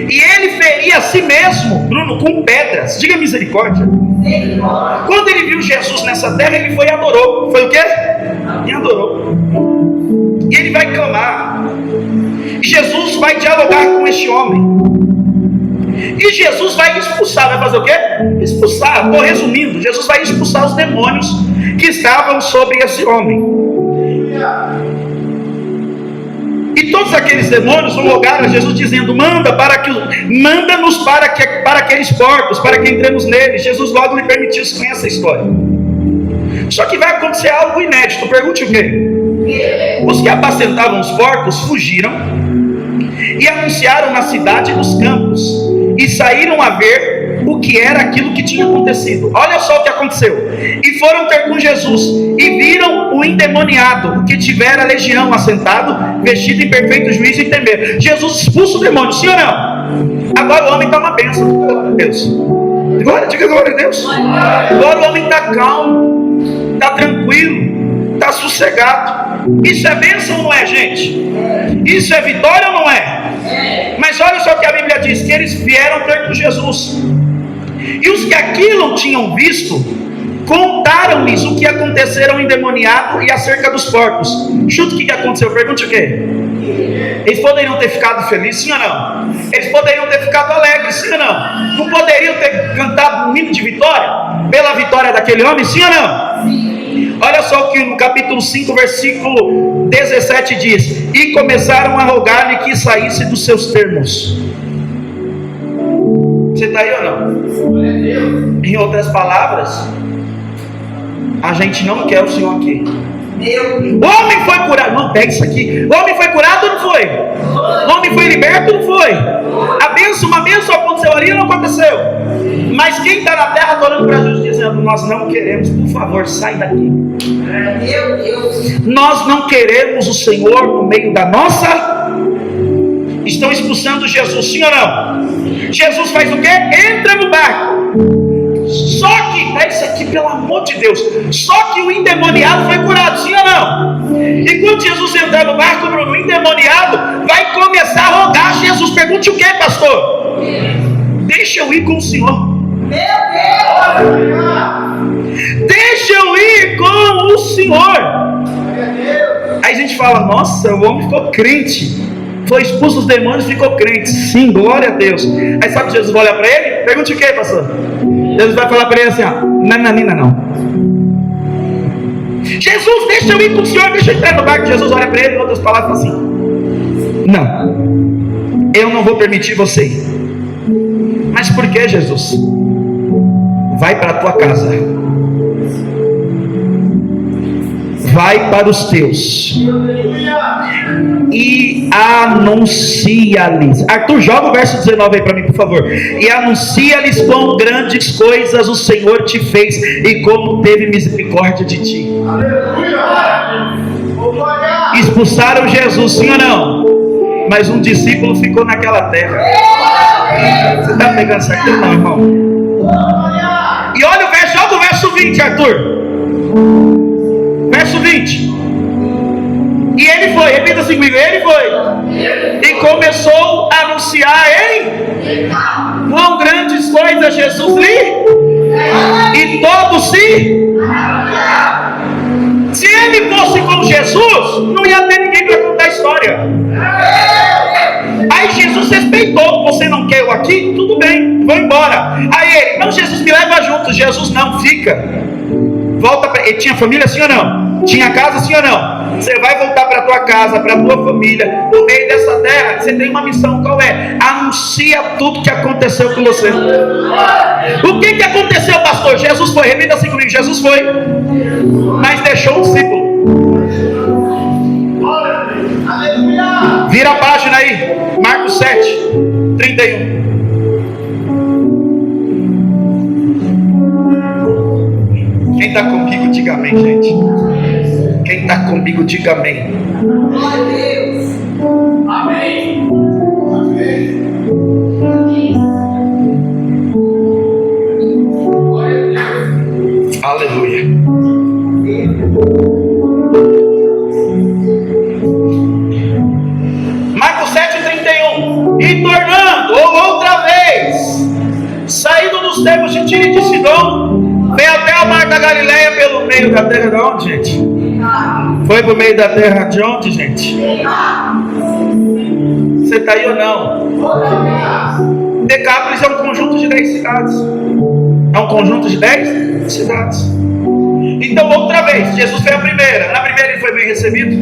e ele feria a si mesmo, Bruno, com pedras. Diga misericórdia. Quando ele viu Jesus nessa terra, ele foi e adorou. Foi o quê? E adorou. E ele vai clamar, e Jesus vai dialogar com este homem, e Jesus vai expulsar. Vai fazer o quê? Expulsar. Estou resumindo. Jesus vai expulsar os demônios que estavam sobre esse homem. E todos aqueles demônios vão rogar a Jesus dizendo: manda-nos para aqueles porcos, para que entremos neles. Jesus logo lhe permitiu. Se conhece a história. Só que vai acontecer algo inédito. Pergunte o quê? Os que apacentavam os porcos fugiram e anunciaram na cidade e nos campos, e saíram a ver o que era aquilo que tinha acontecido. Olha só o que aconteceu. E foram ter com Jesus, e viram o endemoniado, que tivera legião, assentado, vestido em perfeito juízo e temer. Jesus expulsa o demônio, sim ou não? Agora o homem está uma bênção. Glória a Deus. Diga glória a Deus. Agora o homem está calmo, está tranquilo, está sossegado. Isso é bênção ou não é, gente? Isso é vitória ou não é? Mas olha só o que a Bíblia diz: que eles vieram ter com Jesus, e os que aquilo tinham visto contaram-lhes o que aconteceram ao endemoniado e acerca dos porcos. Chuta o que aconteceu. Pergunte o quê? Eles poderiam ter ficado felizes, sim ou não? Eles poderiam ter ficado alegres, sim ou não? Não poderiam ter cantado um hino de vitória pela vitória daquele homem, sim ou não? Sim. Olha só o que no capítulo 5, versículo 17 diz: e começaram a rogar-lhe que saísse dos seus termos. Você está aí ou não? Em outras palavras, a gente não quer o Senhor aqui. O homem foi curado. Não, pega isso aqui. O homem foi curado ou não foi? O homem foi liberto ou não foi? Uma bênção aconteceu ali ou não aconteceu? Mas quem está na terra está olhando para Jesus dizendo: nós não queremos, por favor, sai daqui. Nós não queremos o Senhor no meio da nossa. Estão expulsando Jesus, sim ou não? Jesus faz o quê? Entra no barco. Só que, é isso aqui, pelo amor de Deus, só que o endemoniado foi curado, sim ou não? E quando Jesus entrar no barco, Bruno, o endemoniado vai começar a rogar a Jesus. Pergunte o que, pastor? Deixa eu ir com o Senhor. Deixa eu ir com o Senhor. Aí a gente fala: nossa, o homem ficou crente, foi expulso dos demônios, ficou crente. Sim, glória a Deus. Aí sabe que Jesus vai olhar para ele? Pergunte o que, pastor? Jesus vai falar para ele assim: ó, nananina não. Jesus, deixa eu ir com o Senhor, deixa eu entrar no barco. Jesus olha para ele, em outras palavras, fala assim: não, eu não vou permitir você ir. Mas por que, Jesus? Vai para a tua casa, vai para os teus e anuncia-lhes. Arthur, joga o verso 19 aí para mim, por favor. E anuncia-lhes quão grandes coisas o Senhor te fez e como teve misericórdia de ti. Expulsaram Jesus, sim ou não? Mas um discípulo ficou naquela terra. Você está pegando isso aqui, não, irmão? E olha o verso, joga o verso 20, Arthur. Verso 20. E ele foi, repita assim comigo: ele foi e começou a anunciar em quão grandes coisas Jesus lhe, e todos se ele fosse com Jesus, não ia ter ninguém para contar a história. Aí Jesus respeitou: você não quer eu aqui? Tudo bem, vou embora. Aí ele: não, Jesus, me leva junto. Jesus: não, fica. Volta para. Ele tinha família, sim ou não? Tinha casa, sim ou não? Você vai voltar para a tua casa, para a tua família. No meio dessa terra, você tem uma missão. Qual é? Anuncia tudo que aconteceu com você. O que aconteceu, pastor? Jesus foi. Repita assim comigo: Jesus foi, mas deixou um discípulo. Vira a página aí, Marcos 7, 31. Quem está comigo, diga amém, gente. Quem está comigo, diga amém. Glória a Deus. Amém. Aleluia. Marcos 7,31. E tornando, ou outra vez, saindo dos termos de Tiro e de Sidom, veio até o mar da Galileia pelo meio da terra de onde, gente? Foi pro meio da terra de onde, gente? Você está aí ou não? Decápolis é um conjunto de 10 cidades. É um conjunto de 10 cidades. Então, outra vez, Jesus foi a primeira. Na primeira ele foi bem recebido?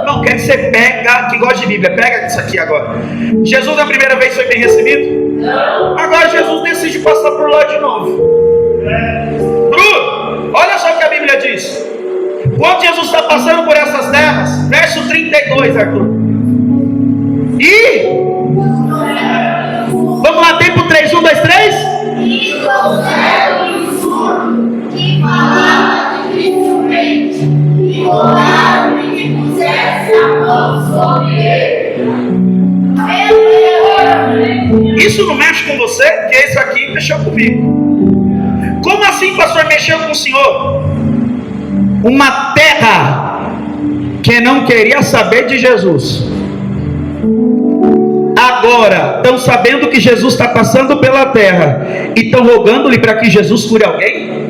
Não, quer que você pega, que gosta de Bíblia, pega isso aqui agora. Jesus na primeira vez foi bem recebido? Agora Jesus decide passar por lá de novo. Bruno, olha só o que a Bíblia diz. Quando Jesus está passando por essas terras, verso 32, Arthur. E vamos lá, tempo 3, 1, 2, 3. E trouxeram o surdo que falava dificilmente, e rogaram que pusesse a mão sobre ele. Isso não mexe com você? Porque isso aqui mexeu comigo. Como assim, pastor, mexeu com o senhor? Uma terra que não queria saber de Jesus, agora estão sabendo que Jesus está passando pela terra e estão rogando-lhe para que Jesus cure alguém?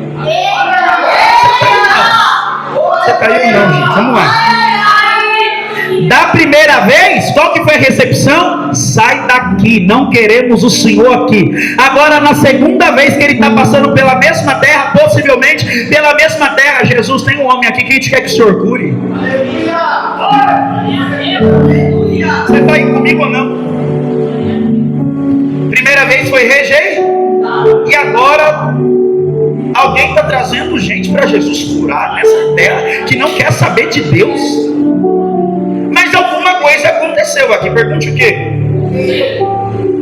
Você está aí ou não, gente? Vamos lá. Da primeira vez, qual que foi a recepção? Sai daqui, não queremos o Senhor aqui. Agora, na segunda vez que ele está passando pela mesma terra, possivelmente pela mesma terra, Jesus, tem um homem aqui que a gente quer que o Senhor cure. Você está aí comigo ou não? Primeira vez foi rejeitado, e agora alguém está trazendo gente para Jesus curar nessa terra que não quer saber de Deus. Mas alguma coisa aconteceu aqui. Pergunte o quê?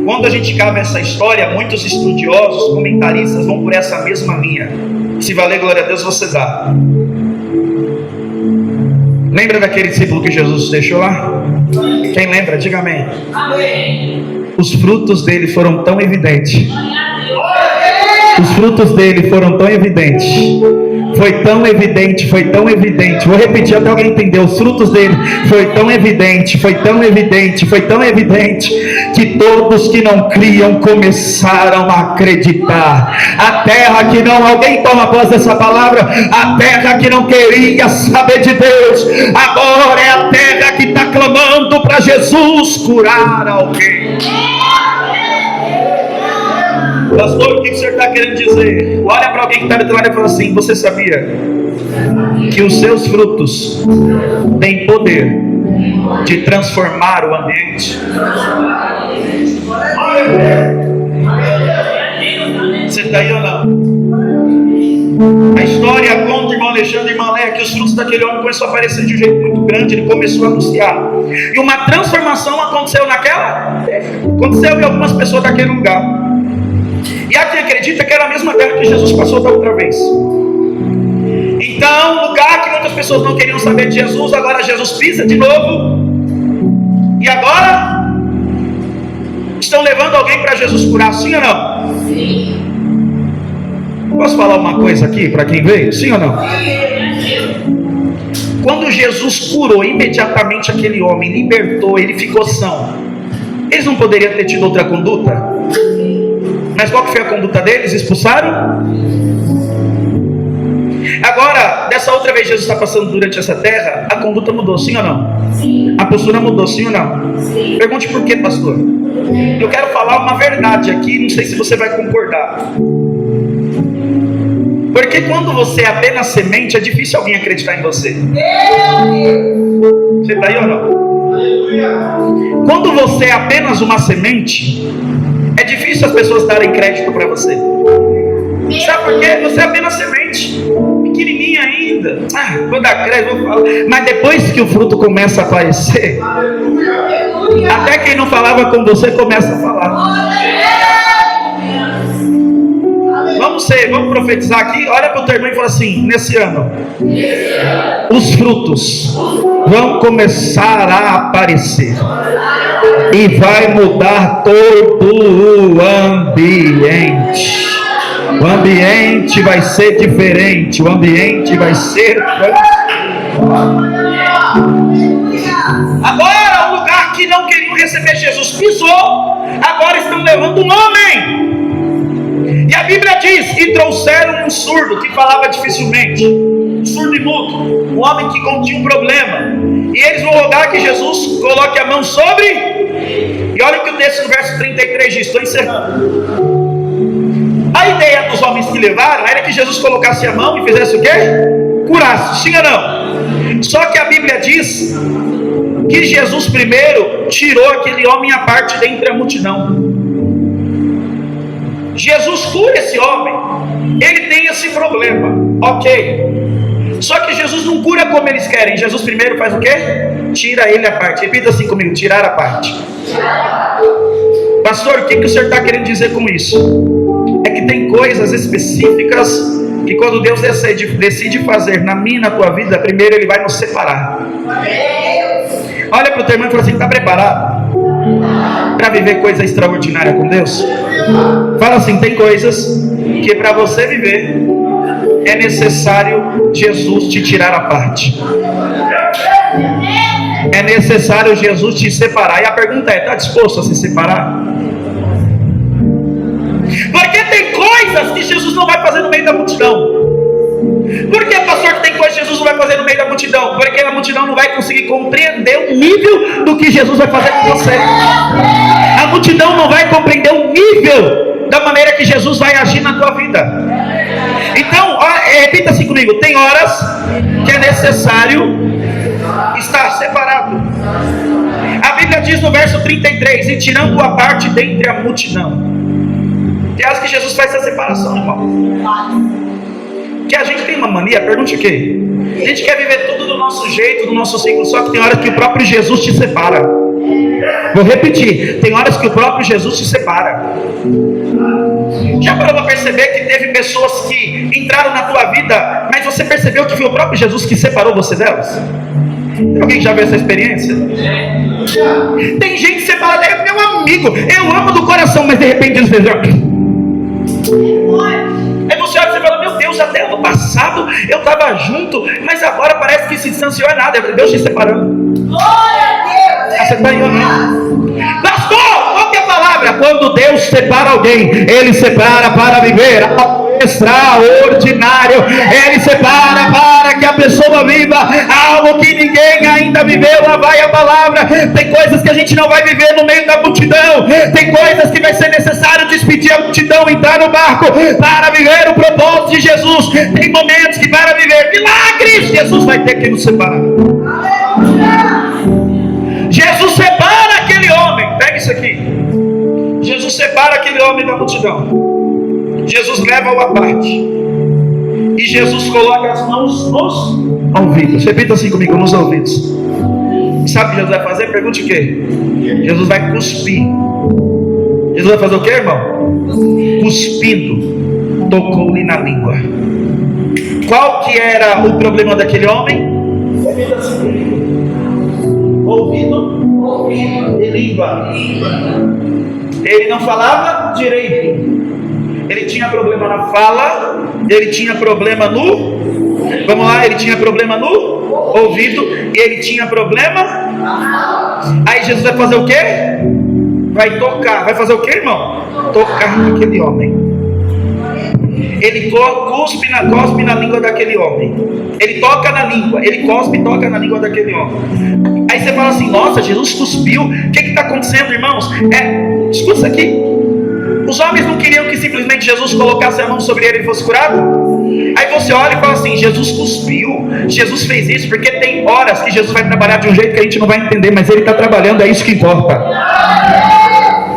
Quando a gente cava essa história, muitos estudiosos, comentaristas vão por essa mesma linha. Se valer glória a Deus, você dá. Lembra daquele discípulo que Jesus deixou lá? Quem lembra? Diga amém. Os frutos dele foram tão evidentes. Os frutos dele foram tão evidentes. Foi tão evidente, foi tão evidente. Vou repetir até alguém entender. Os frutos dele foi tão evidente, foi tão evidente, foi tão evidente, que todos que não criam começaram a acreditar. A terra que não, alguém toma posse dessa palavra, a terra que não queria saber de Deus, agora é a terra que está clamando para Jesus curar alguém. Pastor, o que o senhor está querendo dizer? Olha para alguém que está do teu lado e fala assim: você sabia que os seus frutos têm poder de transformar o ambiente? Você está aí ou não? A história conta, irmão Alexandre e irmã Léa, que os frutos daquele homem começaram a aparecer de um jeito muito grande. Ele começou a anunciar, e uma transformação aconteceu naquela. Aconteceu em algumas pessoas daquele lugar. E há quem acredita que era a mesma terra que Jesus passou da outra vez. Então, lugar que muitas pessoas não queriam saber de Jesus, agora Jesus pisa de novo. E agora estão levando alguém para Jesus curar, sim ou não? Sim. Posso falar uma coisa aqui para quem veio? Sim ou não? Quando Jesus curou imediatamente aquele homem, libertou, ele ficou são, eles não poderiam ter tido outra conduta? Mas qual que foi a conduta deles? Expulsaram? Agora, dessa outra vez Jesus está passando durante essa terra, a conduta mudou, sim ou não? Sim. A postura mudou, sim ou não? Sim. Pergunte por quê, pastor? Eu quero falar uma verdade aqui, não sei se você vai concordar. Porque quando você é apenas semente, é difícil alguém acreditar em você. Você está aí ou não? Quando você é apenas uma semente, é difícil as pessoas darem crédito para você. Sabe por quê? Você é apenas semente, pequenininha ainda. Vou dar crédito, vou falar. Mas depois que o fruto começa a aparecer, até quem não falava com você começa a falar. Vamos vamos profetizar aqui. Olha para o teu irmão e fala assim: nesse ano, os frutos vão começar a aparecer e vai mudar todo o ambiente. O ambiente vai ser diferente. O ambiente vai ser agora, o lugar que não queriam receber Jesus pisou, agora estão levando um homem. E a Bíblia diz: e trouxeram um surdo que falava dificilmente, surdo e mudo, um homem que continha um problema. E eles vão rogar que Jesus coloque a mão sobre. E olha o que o texto no verso 33 diz. Estou encerrando. A ideia dos homens que levaram era que Jesus colocasse a mão e fizesse o quê? Curasse, sim ou não? Só que a Bíblia diz que Jesus primeiro tirou aquele homem à parte dentre a multidão. Jesus cura esse homem, ele tem esse problema, ok. Só que Jesus não cura como eles querem. Jesus primeiro faz o quê? Tira ele à parte. Repita assim comigo: tirar a parte. Pastor, o que o senhor está querendo dizer com isso? É que tem coisas específicas que quando Deus decide fazer na minha e na tua vida, primeiro Ele vai nos separar. Olha para o teu irmão e fala assim: está preparado para viver coisa extraordinária com Deus? Fala assim: tem coisas que para você viver é necessário Jesus te tirar a parte. É necessário Jesus te separar. E a pergunta é: está disposto a se separar? Porque tem coisas que Jesus não vai fazer no meio da multidão. Por que, pastor, que tem coisas que Jesus não vai fazer no meio da multidão? Porque a multidão não vai conseguir compreender o nível do que Jesus vai fazer com você. A multidão não vai compreender o nível da maneira que Jesus vai agir na tua vida. Então, repita assim comigo: tem horas que é necessário estar separado. A Bíblia diz no verso 33: e tirando a parte dentre a multidão. Tem horas que Jesus faz essa separação, irmão. Que a gente tem uma mania, pergunte o quê? A gente quer viver tudo do nosso jeito, do nosso ciclo. Só que tem horas que o próprio Jesus te separa. Vou repetir: tem horas que o próprio Jesus te separa. Já parou para perceber que teve pessoas que entraram na tua vida, mas você percebeu que foi o próprio Jesus que separou você delas? Tem alguém que já viu essa experiência? Tem gente separada, é meu amigo, eu amo do coração, mas de repente eles fizeram. Aí você olha e fala: meu Deus, até ano passado eu estava junto, mas agora parece que se distanciou, é nada. Deus te separando. Glória a Deus! Você está aí ou não? Pastor, qual que é a palavra? Quando Deus separa alguém, Ele separa para viver algo extraordinário. Ele separa para que a pessoa viva algo que ninguém ainda viveu. Lá vai a palavra. Tem coisas que a gente não vai viver no meio da multidão. Tem coisas que vai ser necessário despedir a multidão, entrar no barco para viver o propósito de Jesus. Tem momentos que para viver milagres, Jesus vai ter que nos separar. Jesus separa aquele homem. Pega isso aqui. Jesus separa aquele homem da multidão. Jesus leva-o à parte. E Jesus coloca as mãos nos ouvidos. Repita assim comigo: nos ouvidos. Sabe o que Jesus vai fazer? Pergunte o quê? Jesus vai cuspir. Jesus vai fazer o quê, irmão? Cuspindo. Tocou-lhe na língua. Qual que era o problema daquele homem? Repita assim comigo: ouvido e língua. Ele não falava direito. Ele tinha problema na fala. Ele tinha problema no... Vamos lá, ele tinha problema no ouvido. E ele tinha problema... Aí Jesus vai fazer o quê? Vai tocar. Vai fazer o quê, irmão? Tocar naquele homem. Ele cospe na língua daquele homem. Ele toca na língua. Ele cospe e toca na língua daquele homem. Aí você fala assim: nossa, Jesus cuspiu. O que está acontecendo, irmãos? Escuta isso aqui. Os homens não queriam que simplesmente Jesus colocasse a mão sobre ele e fosse curado? Aí você olha e fala assim: Jesus cuspiu, Jesus fez isso, porque tem horas que Jesus vai trabalhar de um jeito que a gente não vai entender, mas Ele está trabalhando, é isso que importa.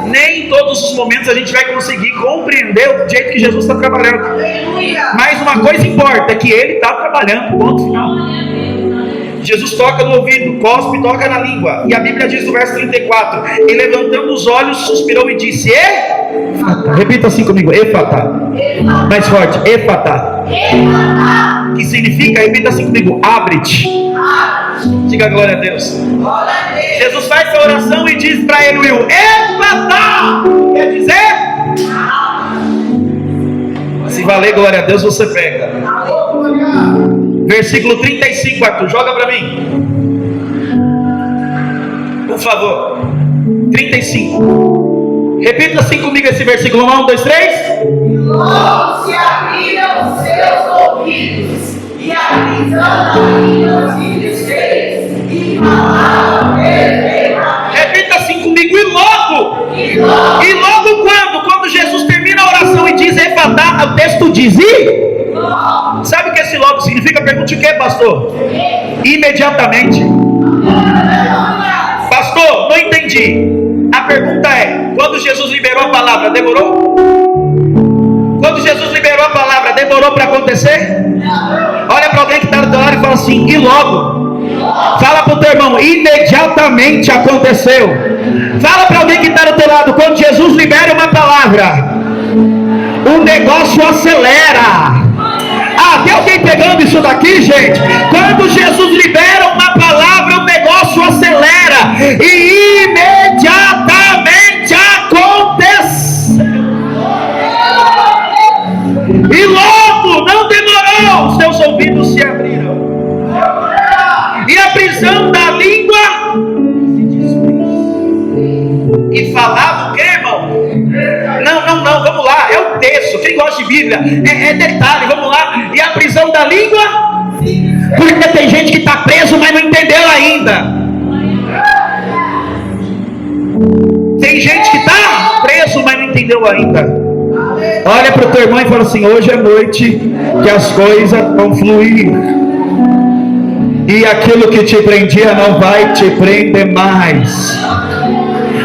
Nem em todos os momentos a gente vai conseguir compreender o jeito que Jesus está trabalhando. Mas uma coisa importa, é que Ele está trabalhando, ponto final. Jesus toca no ouvido, cospe e toca na língua. E a Bíblia diz no verso 34: e levantando os olhos, suspirou e disse: Efatá. Repita assim comigo: Efatá. Mais forte: Efatá. Que significa, repita assim comigo: abre-te. Diga glória a Deus. Jesus faz essa oração e diz para ele: Will, Efatá. Quer dizer? Se valer glória a Deus, você pega. Versículo 35, Arthur, joga para mim, por favor. 35. Repita assim comigo esse versículo. 1, 2, 3. Logo se abriram os seus ouvidos, e a prisão da língua se desfez, e falaram perfeitamente. Repita assim comigo: e logo. E logo quando? Quando Jesus termina a oração e diz Efatá, o texto diz e logo. Sabe o que esse logo significa? Pergunte o que, pastor? Imediatamente. Pastor, não entendi. A pergunta é: quando Jesus liberou a palavra, demorou? Quando Jesus liberou a palavra, demorou para acontecer? Olha para alguém que está do teu lado e fala assim: e logo. Fala para o teu irmão: imediatamente aconteceu. Fala para alguém que está do teu lado: quando Jesus libera uma palavra, o negócio acelera. Ah, tem alguém pegando isso daqui, gente? Quando Jesus libera uma palavra, o negócio acelera. E imediatamente aconteceu. E logo, não demorou, seus ouvidos se abriram. E a prisão da língua e falava o que, irmão? Não, vamos lá, é o texto. Quem gosta de Bíblia, é detalhe, vamos lá. E a prisão da língua, porque tem gente que está preso, mas não entendeu ainda. Tem gente que está preso, mas não entendeu ainda. Olha para o teu irmão e fala assim: hoje é noite que as coisas vão fluir, e aquilo que te prendia não vai te prender mais.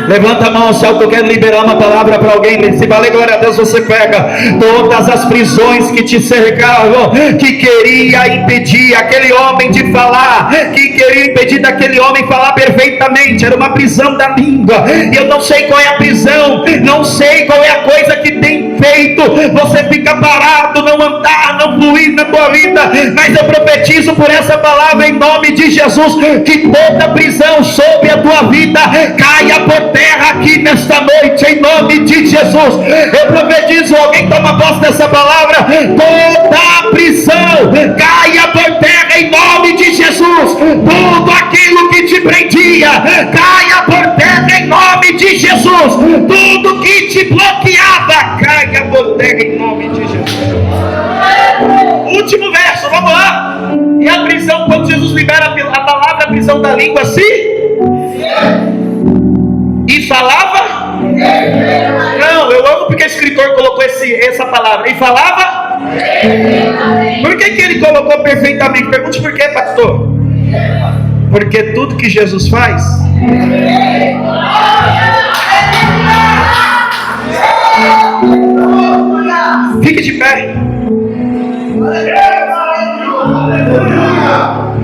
Levanta a mão ao céu que eu quero liberar uma palavra para alguém. Se valer glória a Deus, você pega todas as prisões que te cercavam, que queria impedir aquele homem de falar, que queria impedir daquele homem falar perfeitamente. Era uma prisão da língua. E eu não sei qual é a prisão, não sei qual é a coisa que tem feito você ficar parado, não andar, não fluir na tua vida, mas eu profetizo por essa palavra em nome de Jesus, que toda prisão sobre a tua vida caia por terra aqui nesta noite, em nome de Jesus. Eu profetizo, alguém toma posse dessa palavra: toda a prisão caia por terra em nome de Jesus. Tudo aquilo que te prendia caia por terra em nome de Jesus. Tudo que te bloqueava caia por terra em nome de Jesus. Último verso, vamos lá. E a prisão, quando Jesus libera a palavra, a prisão da língua e falava? Não, eu amo porque o escritor colocou essa palavra. E falava? Por que ele colocou perfeitamente? Pergunte por quê, pastor? Porque tudo que Jesus faz, fique de pé.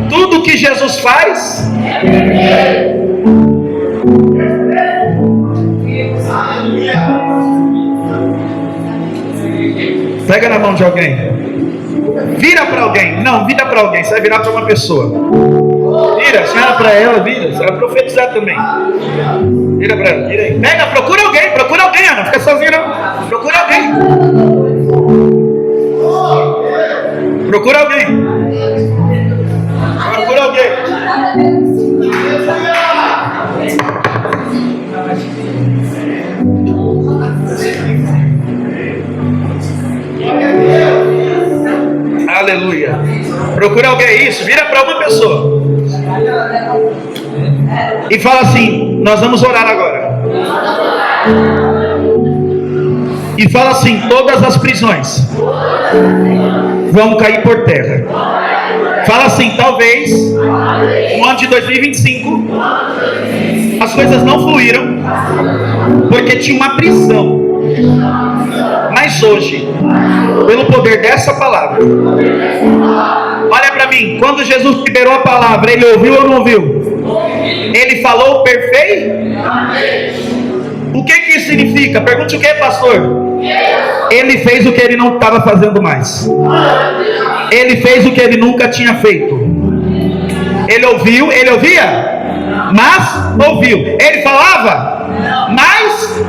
Tudo que Jesus faz pega na mão de alguém, vira para alguém. Não, vira para alguém, você vai virar para uma pessoa. Vira, você olha para ela, vira, você vai profetizar também. Vira para ela, vira aí. Pega, procura alguém, Ana, fica sozinha não. Procura alguém. Procura alguém. Aleluia. Procura alguém, isso, vira para uma pessoa e fala assim: nós vamos orar agora. E fala assim: todas as prisões vão cair por terra. Fala assim: talvez no ano de 2025 as coisas não fluíram porque tinha uma prisão. Mas hoje, pelo poder dessa palavra, olha para mim, Quando Jesus liberou a palavra, ele ouviu ou não ouviu? Ele falou perfeitamente. O que isso significa? Pergunte o que, pastor? Ele fez o que ele não estava fazendo mais. Ele fez o que ele nunca tinha feito. Ele ouviu, ele ouvia, mas ouviu. Ele falava, mas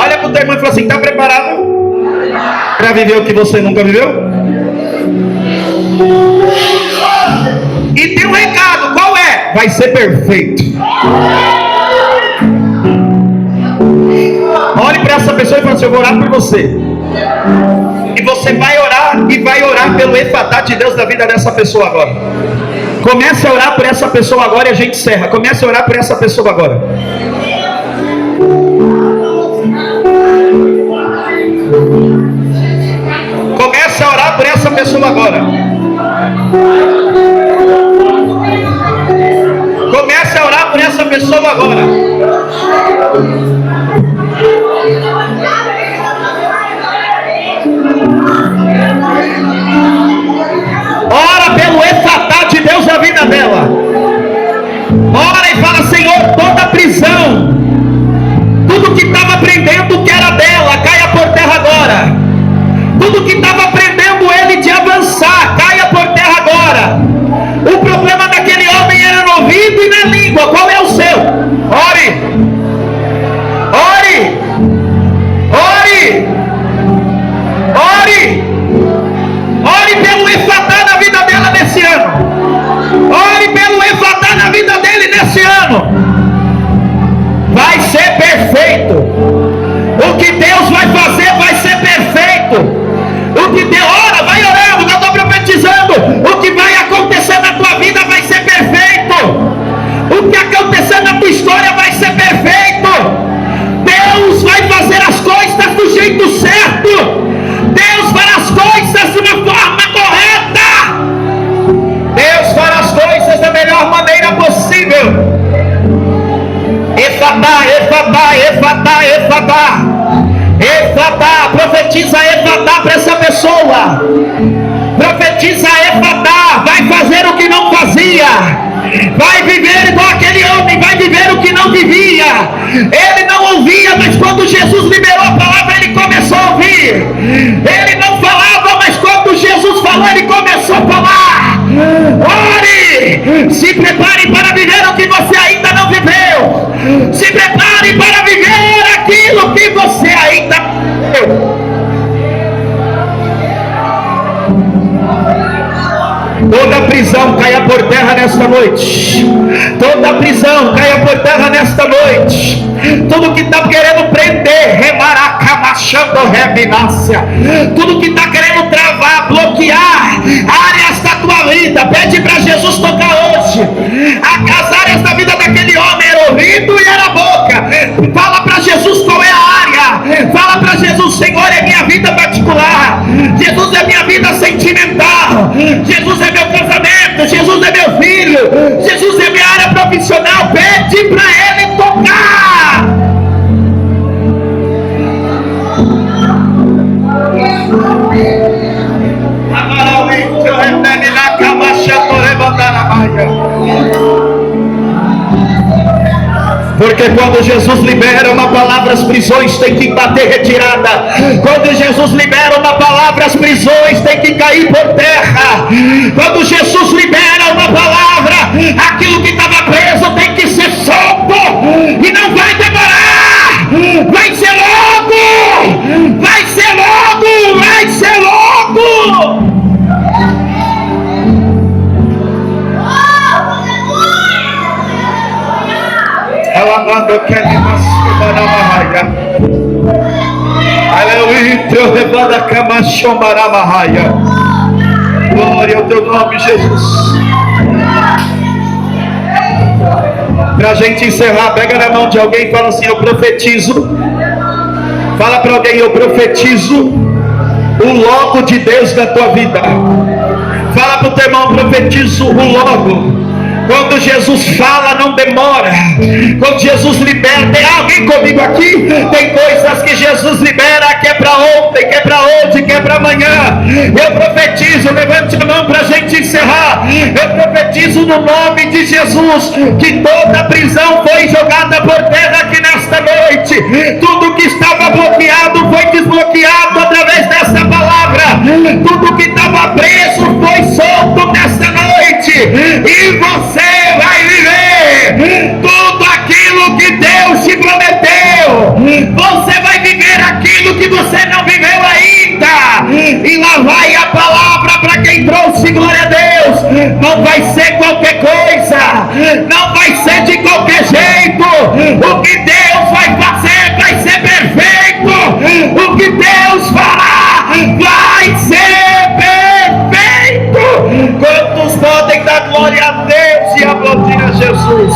olha para o teu irmão e fala assim: está preparado para viver o que você nunca viveu? E tem um recado, qual é? Vai ser perfeito. Olhe para essa pessoa e fala assim: eu vou orar por você. E você vai orar, e vai orar pelo efatá de Deus da vida dessa pessoa agora. Comece a orar por essa pessoa agora e a gente encerra. Comece a orar por essa pessoa agora. Comece a orar por essa pessoa agora. Comece a orar por essa pessoa agora. Ora pelo efatá de Deus na vida dela. Ora e fala: Senhor, toda prisão, tudo que estava prendendo que era dela, caia por terra agora. Tudo que estava prendendo ele de avançar, caia por terra agora. O problema daquele homem era no ouvido e na língua. Qual é o seu? Ore. Ore. Ore. Ore. Ore pelo efatá na vida dela nesse ano. Ore pelo efatá na vida dele nesse ano. Vai ser perfeito. O que Deus vai fazer vai ser perfeito. O que Deus, ora, vai orando, eu estou profetizando. O que vai acontecer na tua vida vai ser perfeito. O que acontecer na tua história vai ser perfeito. Deus vai fazer as coisas do jeito certo. Deus fará as coisas de uma forma correta. Deus fará as coisas da melhor maneira possível. Efatá, efatá, efatá, efatá. Efatá, profetiza efatá para essa pessoa. Profetiza efatá, vai fazer o que não fazia. Vai viver igual aquele homem, vai viver o que não vivia. Ele não ouvia, mas quando Jesus liberou a palavra, ele começou a ouvir. Ele não falava, mas quando Jesus falou, ele começou a falar. Ore, se prepare para viver o que você ainda não viveu. Se prepare para viver aquilo que você ainda não viveu. Toda prisão caia por terra nesta noite. Toda prisão caia por terra nesta noite. Tudo que está querendo prender, remaracamachando reminácia. Tudo que está querendo travar, bloquear áreas da tua vida. Pede para Jesus tocar hoje. As áreas da vida daquele homem era ouvido e era boca. Fala para Jesus qual é a área. Fala para Jesus: Senhor, é minha vida particular. Jesus é minha vida sentimental. Jesus é meu casamento. Jesus é meu filho. Jesus é minha área profissional. Pede para ele tocar. Porque quando Jesus libera uma palavra, as prisões têm que bater retirada. Quando Jesus libera uma palavra, as prisões têm que cair por terra. Quando Jesus libera uma palavra, aquilo que estava preso tem que ser solto. E não vai demorar. Vai ser logo. Vai ser logo. Vai ser logo. Ela manda que ele mascuma na marraia. Aleluia, levando a cama chomara marraia. Glória ao teu nome, Jesus. Para a gente encerrar, pega na mão de alguém e fala assim: eu profetizo. Fala para alguém: eu profetizo o logo de Deus na tua vida. Fala para o teu irmão: profetizo o logo Quando Jesus fala, não demora. Quando Jesus libera, tem alguém comigo aqui? Tem coisas que Jesus libera que é para ontem, que é para hoje, que é para amanhã. Eu profetizo, levante a mão para a gente encerrar. Eu profetizo no nome de Jesus que toda prisão foi jogada por terra aqui nesta noite. Tudo que estava bloqueado foi desbloqueado através dessa palavra. Tudo que estava preso foi solto nesta noite. E você vai viver tudo aquilo que Deus te prometeu. Você vai viver aquilo que você não viveu ainda. E lá vai a palavra para quem trouxe, glória a Deus. Não vai ser qualquer coisa, não vai ser de qualquer jeito. O que Deus vai fazer vai ser perfeito. O que Deus fará vai ser perfeito. Quantos podem dar glória a Deus e aplaudir a Jesus?